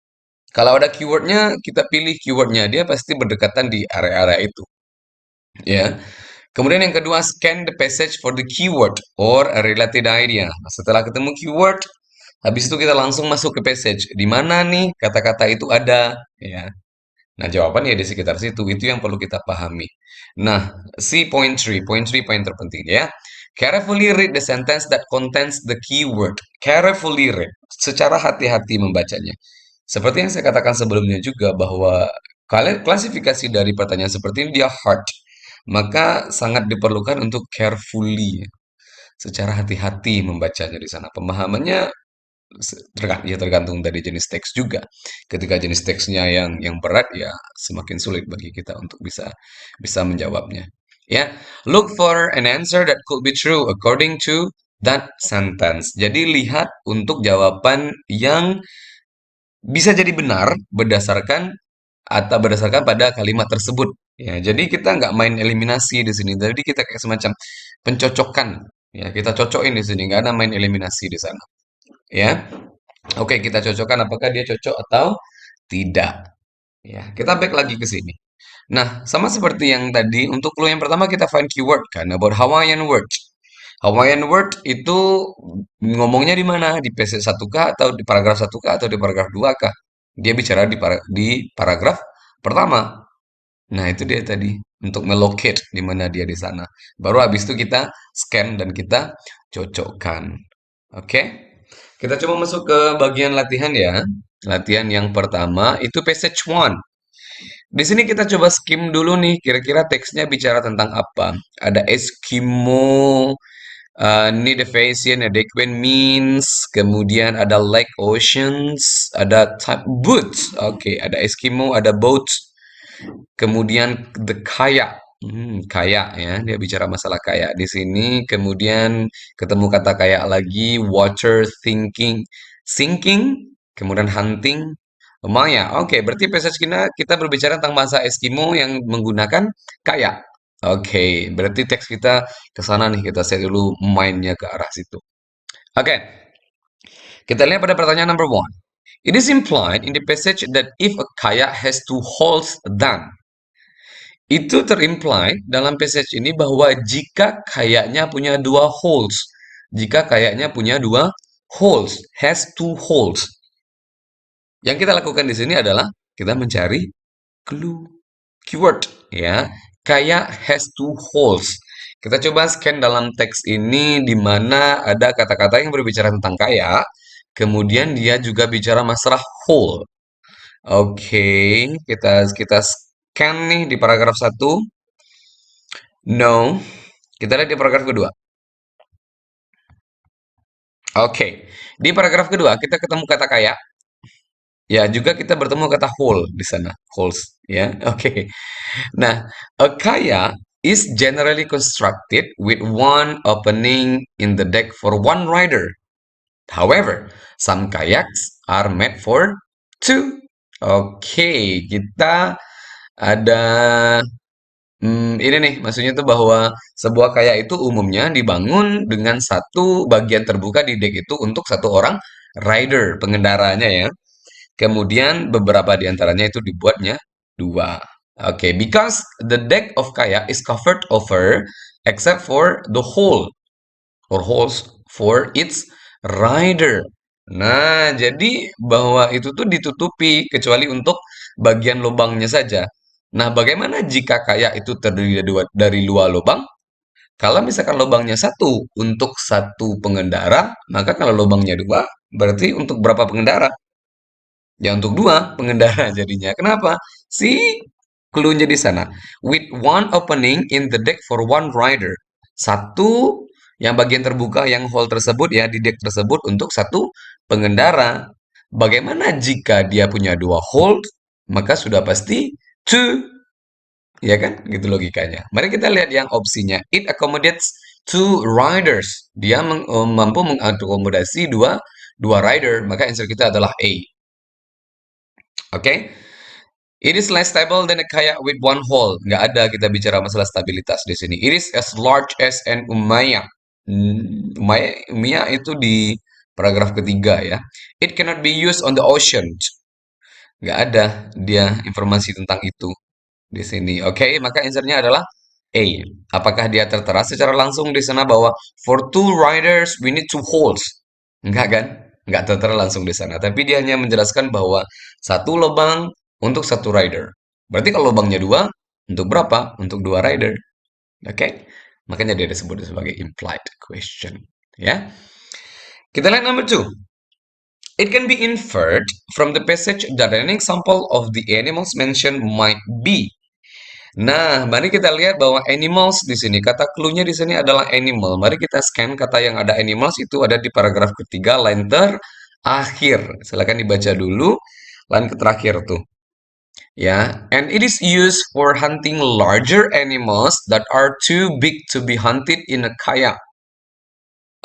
Speaker 1: Kalau ada keywordnya, kita pilih keywordnya. Dia pasti berdekatan di area-area itu. Ya. Kemudian yang kedua, scan the passage for the keyword or a related idea. Nah, setelah ketemu keyword, habis itu kita langsung masuk ke passage. Di mana nih kata-kata itu ada, ya. Nah, jawabannya di sekitar situ. Itu yang perlu kita pahami. Nah, si point 3 poin terpenting ya. Carefully read the sentence that contains the keyword. Carefully read. Secara hati-hati membacanya. Seperti yang saya katakan sebelumnya juga bahwa kalian klasifikasi dari pertanyaan seperti ini dia hard. Maka sangat diperlukan untuk carefully, secara hati-hati membacanya di sana. Pemahamannya ya tergantung dari jenis teks juga. Ketika jenis teksnya yang berat ya semakin sulit bagi kita untuk bisa bisa menjawabnya. Ya, look for an answer that could be true according to that sentence. Jadi lihat untuk jawaban yang bisa jadi benar berdasarkan pada kalimat tersebut. Ya, jadi kita nggak main eliminasi di sini. Jadi kita kayak semacam pencocokan. Ya, kita cocokin di sini. Nggak ada main eliminasi di sana. Ya, oke, kita cocokkan apakah dia cocok atau tidak. Ya, kita back lagi ke sini. Nah, sama seperti yang tadi, untuk clue yang pertama kita find keyword kan, about Hawaiian word. Hawaiian word itu ngomongnya di mana? Di passage 1 kah atau di paragraf 1 kah atau di paragraf 2 kah? Dia bicara di paragraf pertama. Nah, itu dia tadi untuk melocate di mana dia di sana. Baru habis itu kita scan dan kita cocokkan. Oke? Kita coba masuk ke bagian latihan ya. Latihan yang pertama itu passage 1. Di sini kita coba skim dulu nih, kira-kira teksnya bicara tentang apa. Ada Eskimo, need a Nidefasian, ada Equine means, kemudian ada Lake Oceans, ada type boots. Oke, ada Eskimo, ada boat, kemudian the kayak. Kayak ya, dia bicara masalah kayak di sini. Kemudian ketemu kata kayak lagi, water thinking, sinking, kemudian hunting. Maya, oke, berarti passage kita berbicara tentang bahasa Eskimo yang menggunakan kayak. Oke, berarti teks kita ke sana nih, kita set dulu mindnya ke arah situ. Oke, kita lihat pada pertanyaan number one. It is implied in the passage that if a kayak has two holes, then itu terimply dalam passage ini bahwa jika kayaknya punya dua holes, jika kayaknya punya dua holes, has two holes. Yang kita lakukan di sini adalah kita mencari clue, keyword, ya. Kayak has two holes. Kita coba scan dalam teks ini di mana ada kata-kata yang berbicara tentang kaya, kemudian dia juga bicara masalah hole. Oke, kita scan nih di paragraf 1. No. Kita lihat di paragraf kedua. Oke. Di paragraf kedua kita ketemu kata kaya. Ya, juga kita bertemu kata whole di sana. Holes, ya. Oke. Nah, a kaya is generally constructed with one opening in the deck for one rider. However, some kayaks are made for two. Oke, kita ada ini nih, maksudnya tuh bahwa sebuah kayak itu umumnya dibangun dengan satu bagian terbuka di deck itu untuk satu orang rider, pengendaranya ya. Kemudian beberapa di antaranya itu dibuatnya dua. Oke, because the deck of kayak is covered over except for the hole or holes for its rider. Nah, jadi bahwa itu tuh ditutupi kecuali untuk bagian lubangnya saja. Nah, bagaimana jika kayak itu terdiri dari dua lubang? Kalau misalkan lubangnya satu untuk satu pengendara, maka kalau lubangnya dua, berarti untuk berapa pengendara? Ya untuk dua pengendara jadinya. Kenapa? Si clue-nya di sana. With one opening in the deck for one rider. Satu yang bagian terbuka yang hole tersebut ya di deck tersebut untuk satu pengendara. Bagaimana jika dia punya dua hole? Maka sudah pasti two, ya kan? Gitu logikanya. Mari kita lihat yang opsinya. It accommodates two riders. Dia mampu mengakomodasi dua rider. Maka answer kita adalah A. Oke? It is less stable than a kayak with one hole. Nggak ada kita bicara masalah stabilitas di sini. It is as large as an Umayyah. Umayyah itu di paragraf ketiga ya. It cannot be used on the ocean. Nggak ada dia informasi tentang itu di sini. Oke, maka answernya adalah A. Apakah dia tertera secara langsung di sana bahwa for two riders we need two holes? Enggak kan? Enggak tertera langsung di sana. Tapi dia hanya menjelaskan bahwa satu lubang untuk satu rider. Berarti kalau lubangnya dua, untuk berapa? Untuk dua rider. Oke? Makanya dia disebut sebagai implied question. Ya. Kita lihat number two. It can be inferred from the passage that an example of the animals mentioned might be. Nah, mari kita lihat bahwa animals di sini, kata clue-nya di sini adalah animal. Mari kita scan kata yang ada animals itu ada di paragraf ketiga, line terakhir. Silakan dibaca dulu, line terakhir tuh. Ya, and it is used for hunting larger animals that are too big to be hunted in a kayak.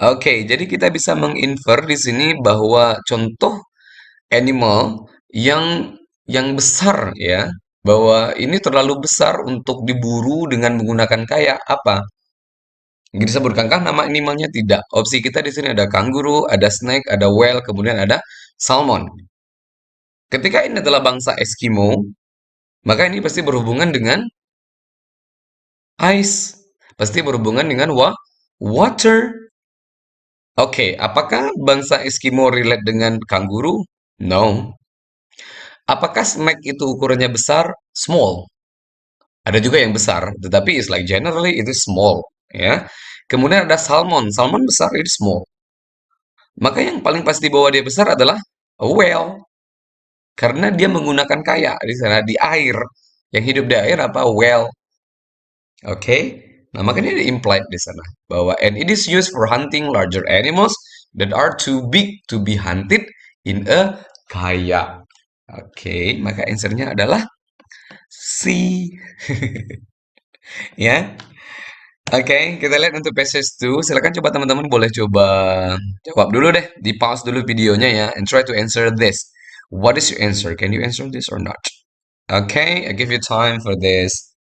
Speaker 1: Oke, jadi kita bisa menginfer di sini bahwa contoh animal yang besar ya, bahwa ini terlalu besar untuk diburu dengan menggunakan kayak apa? Disebutkankah nama animalnya? Tidak. Opsi kita di sini ada kanguru, ada snake, ada whale, kemudian ada salmon. Ketika ini adalah bangsa Eskimo, maka ini pasti berhubungan dengan ice. Pasti berhubungan dengan water. Oke, apakah bangsa Eskimo relate dengan kanguru? No. Apakah snake itu ukurannya besar? Small. Ada juga yang besar, tetapi is like generally itu small, ya. Kemudian ada salmon. Salmon besar, itu small. Maka yang paling pasti bahwa dia besar adalah a whale, karena dia menggunakan kayak di sana di air. Yang hidup di air apa? Whale. Oke. Nah, makanya dia implied di sana bahwa and it is used for hunting larger animals that are too big to be hunted in a kayak. Oke, maka answernya adalah C. Ya. Oke, kita lihat untuk passage 2. Silakan coba teman-teman boleh coba jawab dulu deh. Di pause dulu videonya ya. And try to answer this. What is your answer? Can you answer this or not? Okay, I give you time for this.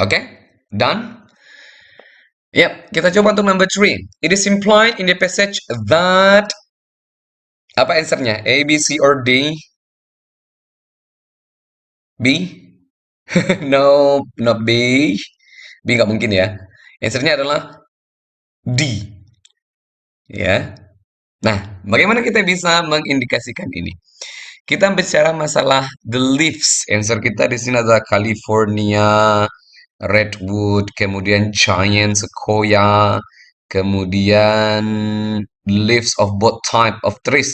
Speaker 1: Okay, done? Yep, kita coba untuk number 3. It is implied in the passage that... Apa answernya? A, B, C, or D? B? No, not B. B nggak mungkin ya. Answernya adalah D. Ya. Nah, bagaimana kita bisa mengindikasikan ini? Kita bicara masalah the leaves. Answer kita di sini adalah California, redwood, kemudian giant sequoia, kemudian leaves of both type of trees,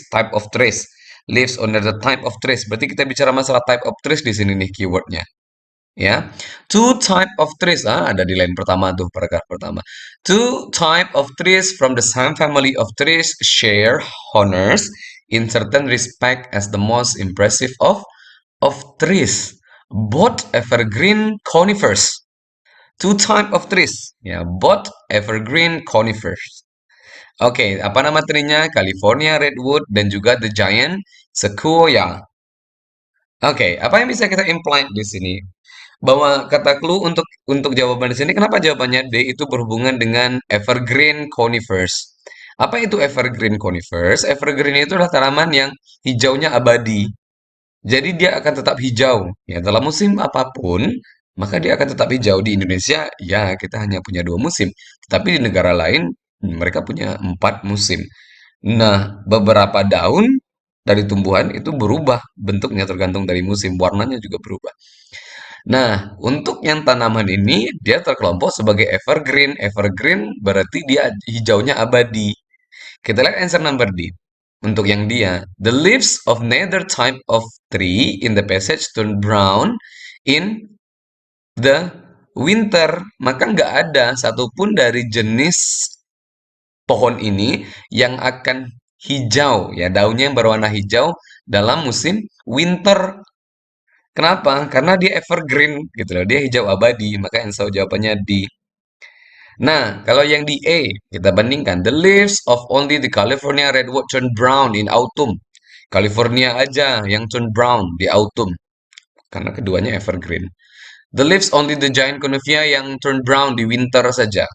Speaker 1: leaves on the type of trees. Berarti kita bicara masalah type of trees di sini nih keywordnya. Ya, two type of trees ada di line pertama tuh paragraf pertama. Two type of trees from the same family of trees share honors in certain respect as the most impressive of trees, both evergreen conifers. Two type of trees, ya, both evergreen conifers. Oke, apa nama trinya? California redwood dan juga the giant sequoia. Oke, apa yang bisa kita imply di sini? Bahwa kata clue untuk jawaban di sini, kenapa jawabannya D itu berhubungan dengan evergreen conifers. Apa itu evergreen conifers? Evergreen itu adalah tanaman yang hijaunya abadi. Jadi dia akan tetap hijau. Ya, dalam musim apapun, maka dia akan tetap hijau. Di Indonesia, ya kita hanya punya 2 musim. Tapi di negara lain, mereka punya 4 musim. Nah, beberapa daun dari tumbuhan itu berubah bentuknya tergantung dari musim, warnanya juga berubah. Nah, untuk yang tanaman ini dia terkelompok sebagai evergreen. Evergreen berarti dia hijaunya abadi. Kita lihat answer number D. Untuk yang dia, the leaves of neither type of tree in the passage turn brown in the winter. Maka nggak ada satupun dari jenis pohon ini yang akan hijau, ya daunnya yang berwarna hijau dalam musim winter. Kenapa? Karena dia evergreen gitu loh, dia hijau abadi, maka yang so jawabannya D. Nah, kalau yang di A, kita bandingkan. The leaves of only the California redwood turn brown in autumn. California aja yang turn brown di autumn, karena keduanya evergreen. The leaves only the giant conifera yang turn brown di winter saja.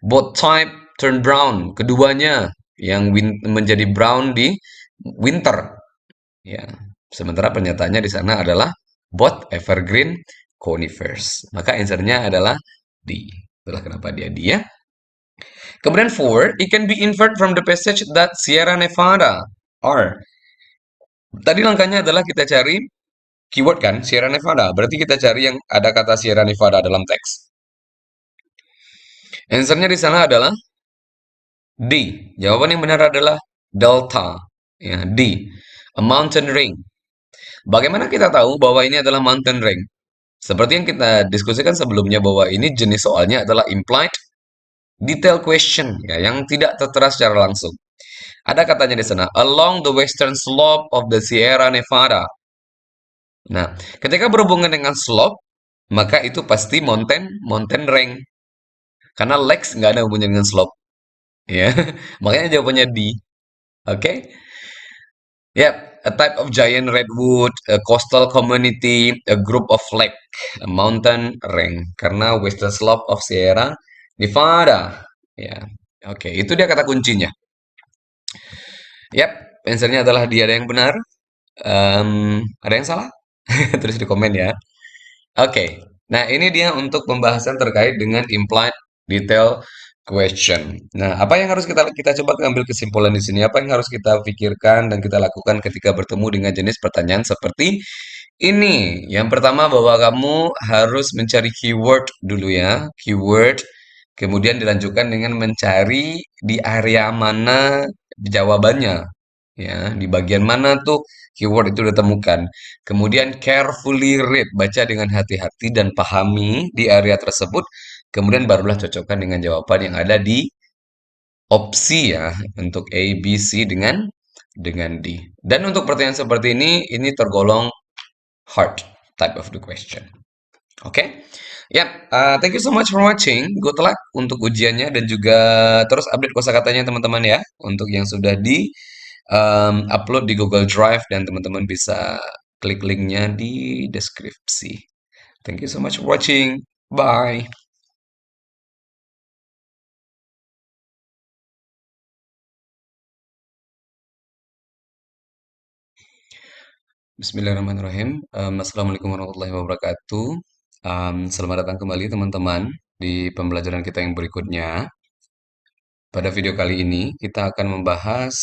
Speaker 1: Both type turn brown, keduanya yang menjadi brown di winter. Ya. Sementara pernyataannya di sana adalah both evergreen conifers. Maka answernya adalah D. Itulah kenapa dia D ya. Kemudian four, it can be inferred from the passage that Sierra Nevada are. Tadi langkahnya adalah kita cari keyword kan, Sierra Nevada. Berarti kita cari yang ada kata Sierra Nevada dalam teks. Answernya di sana adalah D. Jawaban yang benar adalah Delta. Ya, D. A mountain ring. Bagaimana kita tahu bahwa ini adalah mountain ring? Seperti yang kita diskusikan sebelumnya bahwa ini jenis soalnya adalah implied detail question ya, yang tidak tertera secara langsung. Ada katanya di sana, along the western slope of the Sierra Nevada. Nah, ketika berhubungan dengan slope, maka itu pasti mountain range. Karena lakes nggak ada hubungannya dengan slope. Ya, makanya jawabannya D. Oke. Okay? Yep, a type of giant redwood, a coastal community, a group of lake, a mountain range. Karena western slope of Sierra Nevada. Ya, oke. Itu dia kata kuncinya. Yap, answernya adalah dia ada yang benar. Ada yang salah? Tulis di komen ya. Oke, nah ini dia untuk pembahasan terkait dengan implied detail question. Nah, apa yang harus kita kita coba ambil kesimpulan di sini? Apa yang harus kita pikirkan dan kita lakukan ketika bertemu dengan jenis pertanyaan seperti ini? Yang pertama bahwa kamu harus mencari keyword dulu ya, keyword. Kemudian dilanjutkan dengan mencari di area mana jawabannya. Ya, di bagian mana tuh keyword itu ditemukan. Kemudian carefully read, baca dengan hati-hati dan pahami di area tersebut. Kemudian barulah cocokkan dengan jawaban yang ada di opsi ya, untuk A, B, C dengan D. Dan untuk pertanyaan seperti ini tergolong hard type of the question. Oke, okay? Ya, thank you so much for watching. Good luck untuk ujiannya dan juga terus update kosakatanya teman-teman ya. Untuk yang sudah di upload di Google Drive dan teman-teman bisa klik linknya di deskripsi. Thank you so much for watching. Bye. Bismillahirrahmanirrahim. Assalamualaikum warahmatullahi wabarakatuh. Selamat datang kembali teman-teman di pembelajaran kita yang berikutnya. Pada video kali ini kita akan membahas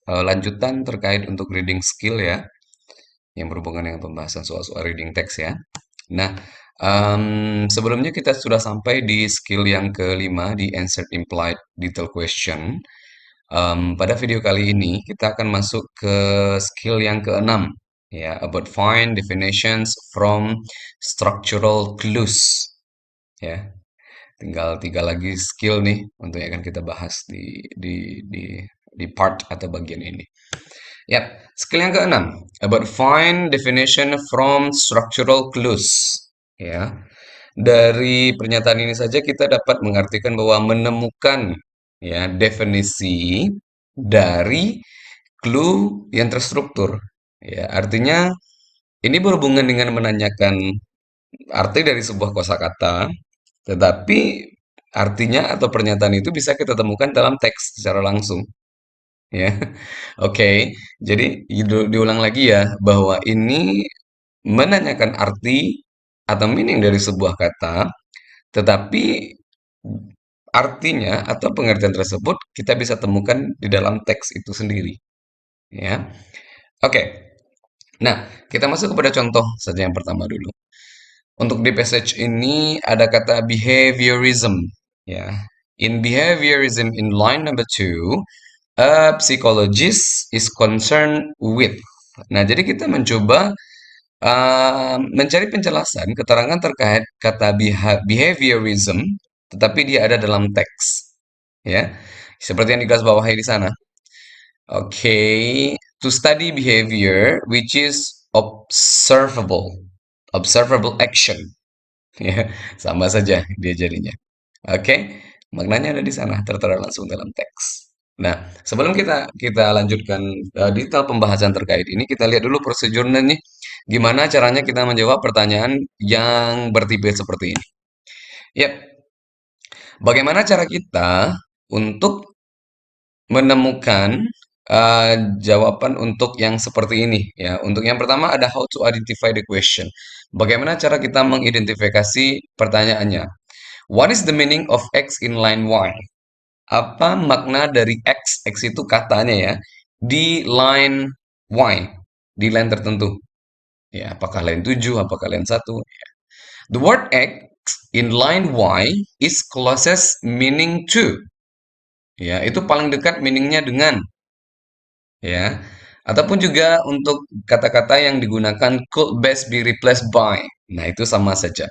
Speaker 1: lanjutan terkait untuk reading skill ya, yang berhubungan dengan pembahasan soal-soal reading text ya. Nah, sebelumnya kita sudah sampai di skill yang kelima di answer implied detail question. Pada video kali ini kita akan masuk ke skill yang keenam ya, about find definitions from structural clues ya. Tinggal tiga lagi skill nih untuk yang akan kita bahas di part atau bagian ini. Yap, skill yang keenam, about find definition from structural clues. Ya, dari pernyataan ini saja kita dapat mengartikan bahwa menemukan ya definisi dari clue yang terstruktur. Ya, artinya ini berhubungan dengan menanyakan arti dari sebuah kosakata, tetapi artinya atau pernyataan itu bisa kita temukan dalam teks secara langsung. Ya, oke. Jadi diulang lagi ya bahwa ini menanyakan arti atau meaning dari sebuah kata, tetapi artinya atau pengertian tersebut kita bisa temukan di dalam teks itu sendiri. Ya, oke. Nah, kita masuk kepada contoh saja yang pertama dulu. Untuk di passage ini ada kata behaviorism. Ya, in behaviorism in line number two, a psychologist is concerned with. Nah, jadi kita mencoba mencari penjelasan, keterangan terkait kata behaviorism, tetapi dia ada dalam teks, ya. Seperti yang digarisbawahi di sana. Oke, to study behavior which is observable action. Ya, sama saja dia jadinya. Oke, maknanya ada di sana, tertera langsung dalam teks. Nah, sebelum kita kita lanjutkan detail pembahasan terkait ini, kita lihat dulu prosedurnya nih. Gimana caranya kita menjawab pertanyaan yang bertipe seperti ini? Yap, bagaimana cara kita untuk menemukan eh, jawaban untuk yang seperti ini ya. Untuk yang pertama ada how to identify the question. Bagaimana cara kita mengidentifikasi pertanyaannya? What is the meaning of X in line Y? Apa makna dari X? X itu katanya ya di line Y, di line tertentu. Ya, apakah line 7, apakah line 1? The word X in line Y is closest meaning to. Ya, itu paling dekat meaningnya dengan ya. Ataupun juga untuk kata-kata yang digunakan could best be replaced by. Nah, itu sama saja.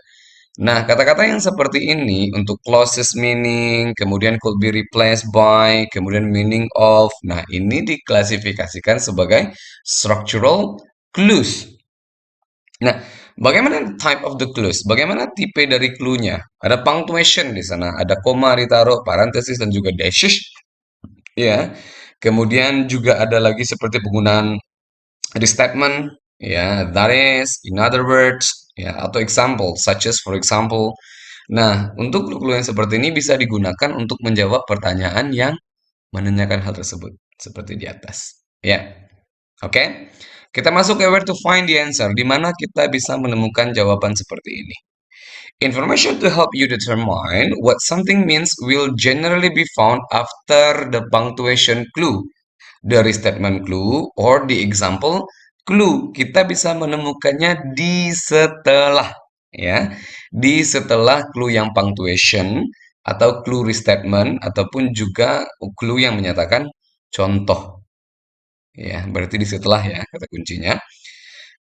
Speaker 1: Nah, kata-kata yang seperti ini untuk closest meaning, kemudian could be replaced by, kemudian meaning of. Nah, ini diklasifikasikan sebagai structural clues. Nah, bagaimana type of the clues? Bagaimana tipe dari clue-nya? Ada punctuation di sana, ada koma ditaruh, parenthesis dan juga dashes, ya. Kemudian juga ada lagi seperti penggunaan restatement, ya, that is, in other words, ya, atau example, such as, for example. Nah, untuk clue-clue yang seperti ini bisa digunakan untuk menjawab pertanyaan yang menanyakan hal tersebut, seperti di atas. Ya, oke. Kita masuk ke where to find the answer, di mana kita bisa menemukan jawaban seperti ini. Information to help you determine what something means will generally be found after the punctuation clue, the restatement clue, or the example clue. Kita bisa menemukannya di setelah, ya, di setelah clue yang punctuation atau clue restatement ataupun juga clue yang menyatakan contoh. Ya, berarti di setelah ya kata kuncinya.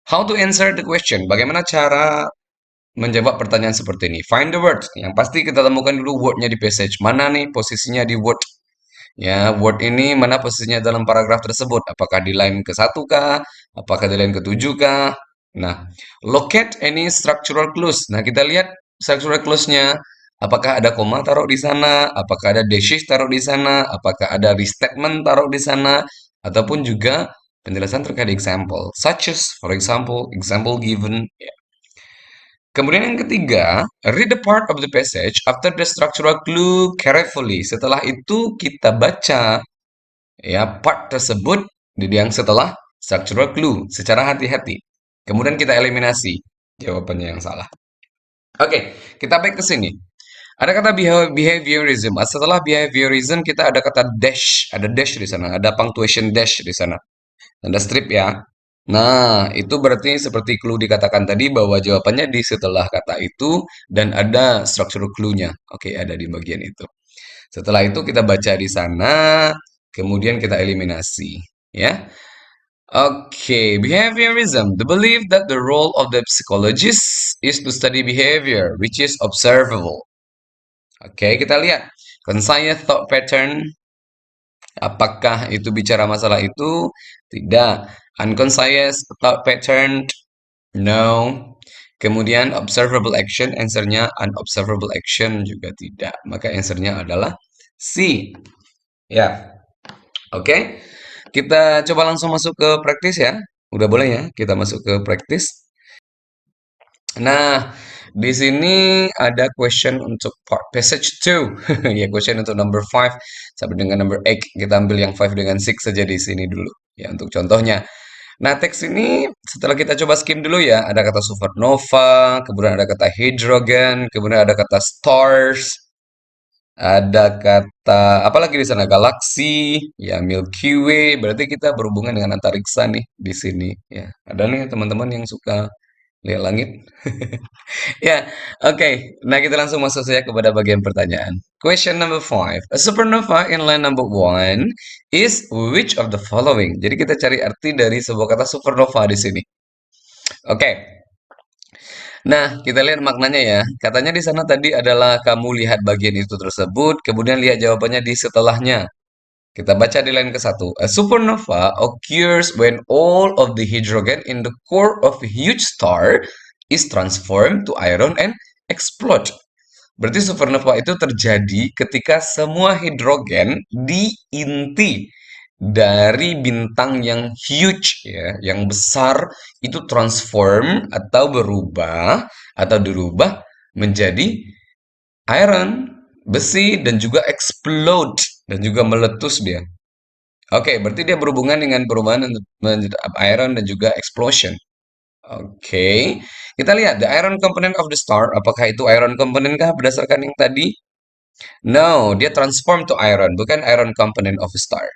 Speaker 1: How to answer the question? Bagaimana cara menjawab pertanyaan seperti ini? Find the words. Yang pasti kita temukan dulu wordnya di passage. Mana nih posisinya di word? Ya, word ini mana posisinya dalam paragraf tersebut? Apakah di line ke-1 kah? Apakah di line ke-7 kah? Nah, locate any structural clues. Nah, kita lihat structural clues-nya. Apakah ada koma taruh di sana? Apakah ada dashes taruh di sana? Apakah ada restatement taruh di sana? Ataupun juga penjelasan terkait example. Such as, for example, example given. Ya. Kemudian yang ketiga, read the part of the passage after the structural clue carefully. Setelah itu kita baca ya part tersebut di yang setelah structural clue secara hati-hati. Kemudian kita eliminasi jawabannya yang salah. Oke, kita back ke sini. Ada kata behaviorism. Setelah behaviorism kita ada kata dash, ada dash di sana, ada punctuation dash di sana. Ada strip ya. Nah, itu berarti seperti clue dikatakan tadi bahwa jawabannya di setelah kata itu dan ada structural clue-nya. Oke, ada di bagian itu. Setelah itu kita baca di sana, kemudian kita eliminasi, ya. Oke, behaviorism, the belief that the role of the psychologist is to study behavior, which is observable. Oke, kita lihat. Conscious thought pattern, apakah itu bicara masalah itu? Tidak. Unconscious thought pattern, no. Kemudian observable action, answernya unobservable action juga tidak. Maka answernya adalah C. Ya, oke. Kita coba langsung masuk ke praktis ya. Udah boleh ya, kita masuk ke praktis. Nah, di sini ada question untuk part passage 2. Ya, question untuk number 5 sampai dengan number 8. Kita ambil yang 5 dengan 6 saja di sini dulu. Ya, untuk contohnya. Nah, teks ini setelah kita coba skim dulu ya, ada kata supernova, kemudian ada kata hidrogen, kemudian ada kata stars, ada kata apa lagi di sana? Galaksi, ya Milky Way. Berarti kita berhubungan dengan antariksa nih di sini. Ya, ada nih teman-teman yang suka lihat langit. Ya, oke. Nah, kita langsung masuk saja kepada bagian pertanyaan. Question number 5. A supernova in line number 1 is which of the following? Jadi kita cari arti dari sebuah kata supernova di sini. Oke. Nah, kita lihat maknanya ya. Katanya di sana tadi adalah kamu lihat bagian itu tersebut, kemudian lihat jawabannya di setelahnya. Kita baca di line ke-1. A supernova occurs when all of the hydrogen in the core of a huge star is transformed to iron and explode. Berarti supernova itu terjadi ketika semua hidrogen di inti dari bintang yang huge ya, yang besar itu transform atau berubah atau dirubah menjadi iron, besi dan juga explode dan juga meletus dia. Oke, berarti dia berhubungan dengan perubahan iron dan juga explosion. Oke, kita lihat the iron component of the star. Apakah itu iron component kah berdasarkan yang tadi? No, dia transform to iron, bukan iron component of a star.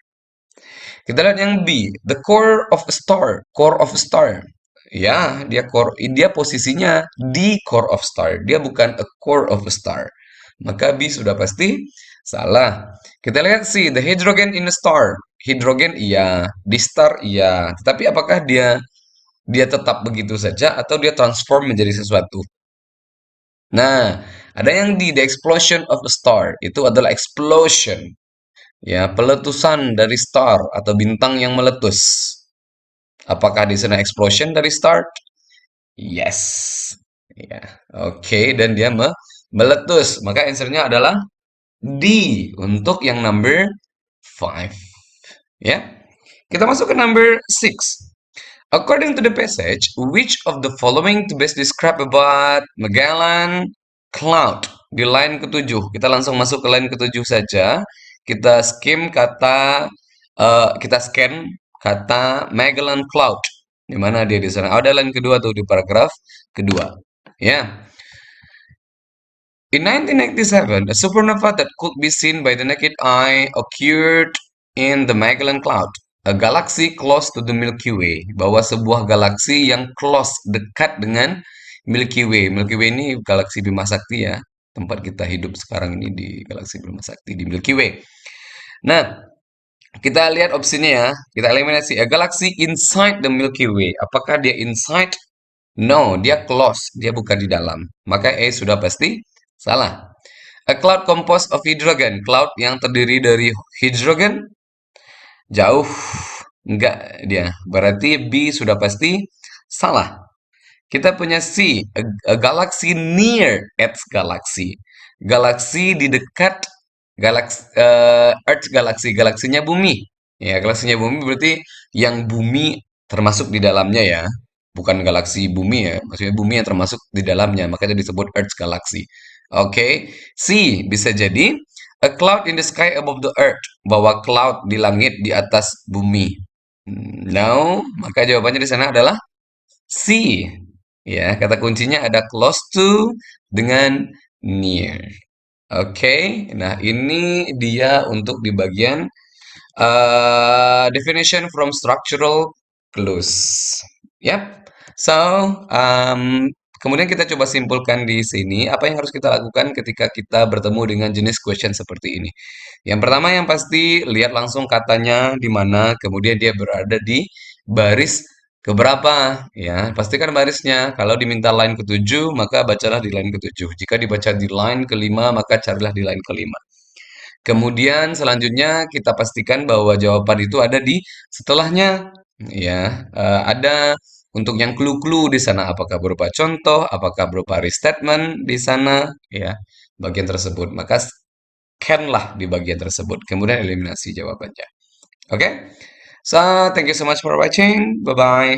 Speaker 1: Kita lihat yang B, the core of a star, core of a star. Ya, dia core, dia posisinya di core of star. Dia bukan a core of a star. Maka B sudah pasti salah. Kita lihat C, the hydrogen in a star. Hidrogen iya, di star iya. Tetapi apakah dia tetap begitu saja atau dia transform menjadi sesuatu? Nah, ada yang di the explosion of a star. Itu adalah explosion. Ya, peletusan dari star atau bintang yang meletus. Apakah di sana explosion dari start? Yes. Ya, oke. Dan dia meletus. Maka answernya adalah D untuk yang number 5. Ya. Kita masuk ke number 6. According to the passage, which of the following to best describe about Magellan Cloud? Di line ketujuh. Kita langsung masuk ke line ketujuh saja. Kita kita scan kata Magellan Cloud. Di mana dia di sana? Ada line kedua tuh di paragraf kedua. Ya. In 1997, a supernova that could be seen by the naked eye occurred in the Magellan Cloud, a galaxy close to the Milky Way. Bahwa sebuah galaksi yang close, dekat dengan Milky Way. Milky Way ini galaksi Bima Sakti ya. Tempat kita hidup sekarang ini di galaksi Bima Sakti, di Milky Way. Nah, kita lihat opsinya ya. Kita eliminasi. A galaxy inside the Milky Way. Apakah dia inside? No, dia close. Dia bukan di dalam. Maka A sudah pasti salah. A cloud composed of hydrogen. Cloud yang terdiri dari hydrogen. Jauh. Enggak dia. Berarti B sudah pasti salah. Kita punya C. A galaxy near Earth galaxy. Galaksi di dekat Earth galaxy. Galaksinya bumi. Ya, galaksinya bumi berarti yang bumi termasuk di dalamnya ya. Bukan galaksi bumi ya. Maksudnya bumi yang termasuk di dalamnya. Makanya disebut Earth galaxy. Oke. C. Bisa jadi a cloud in the sky above the earth. Bahwa cloud di langit di atas bumi. No. Maka jawabannya di sana adalah C. Ya, kata kuncinya ada close to dengan near. Oke, nah ini dia untuk di bagian definition from structural clues. Yap. So, kemudian kita coba simpulkan di sini apa yang harus kita lakukan ketika kita bertemu dengan jenis question seperti ini. Yang pertama yang pasti lihat langsung katanya di mana, kemudian dia berada di baris keberapa ya. Pastikan barisnya. Kalau diminta line ketujuh, maka bacalah di line ketujuh. Jika dibaca di line kelima, maka carilah di line kelima. Kemudian selanjutnya kita pastikan bahwa jawaban itu ada di setelahnya. Ya, ada untuk yang clue-clue di sana apakah berupa contoh, apakah berupa restatement di sana ya, bagian tersebut. Maka scan-lah di bagian tersebut. Kemudian eliminasi jawabannya. Oke? So, thank you so much for watching. Bye bye.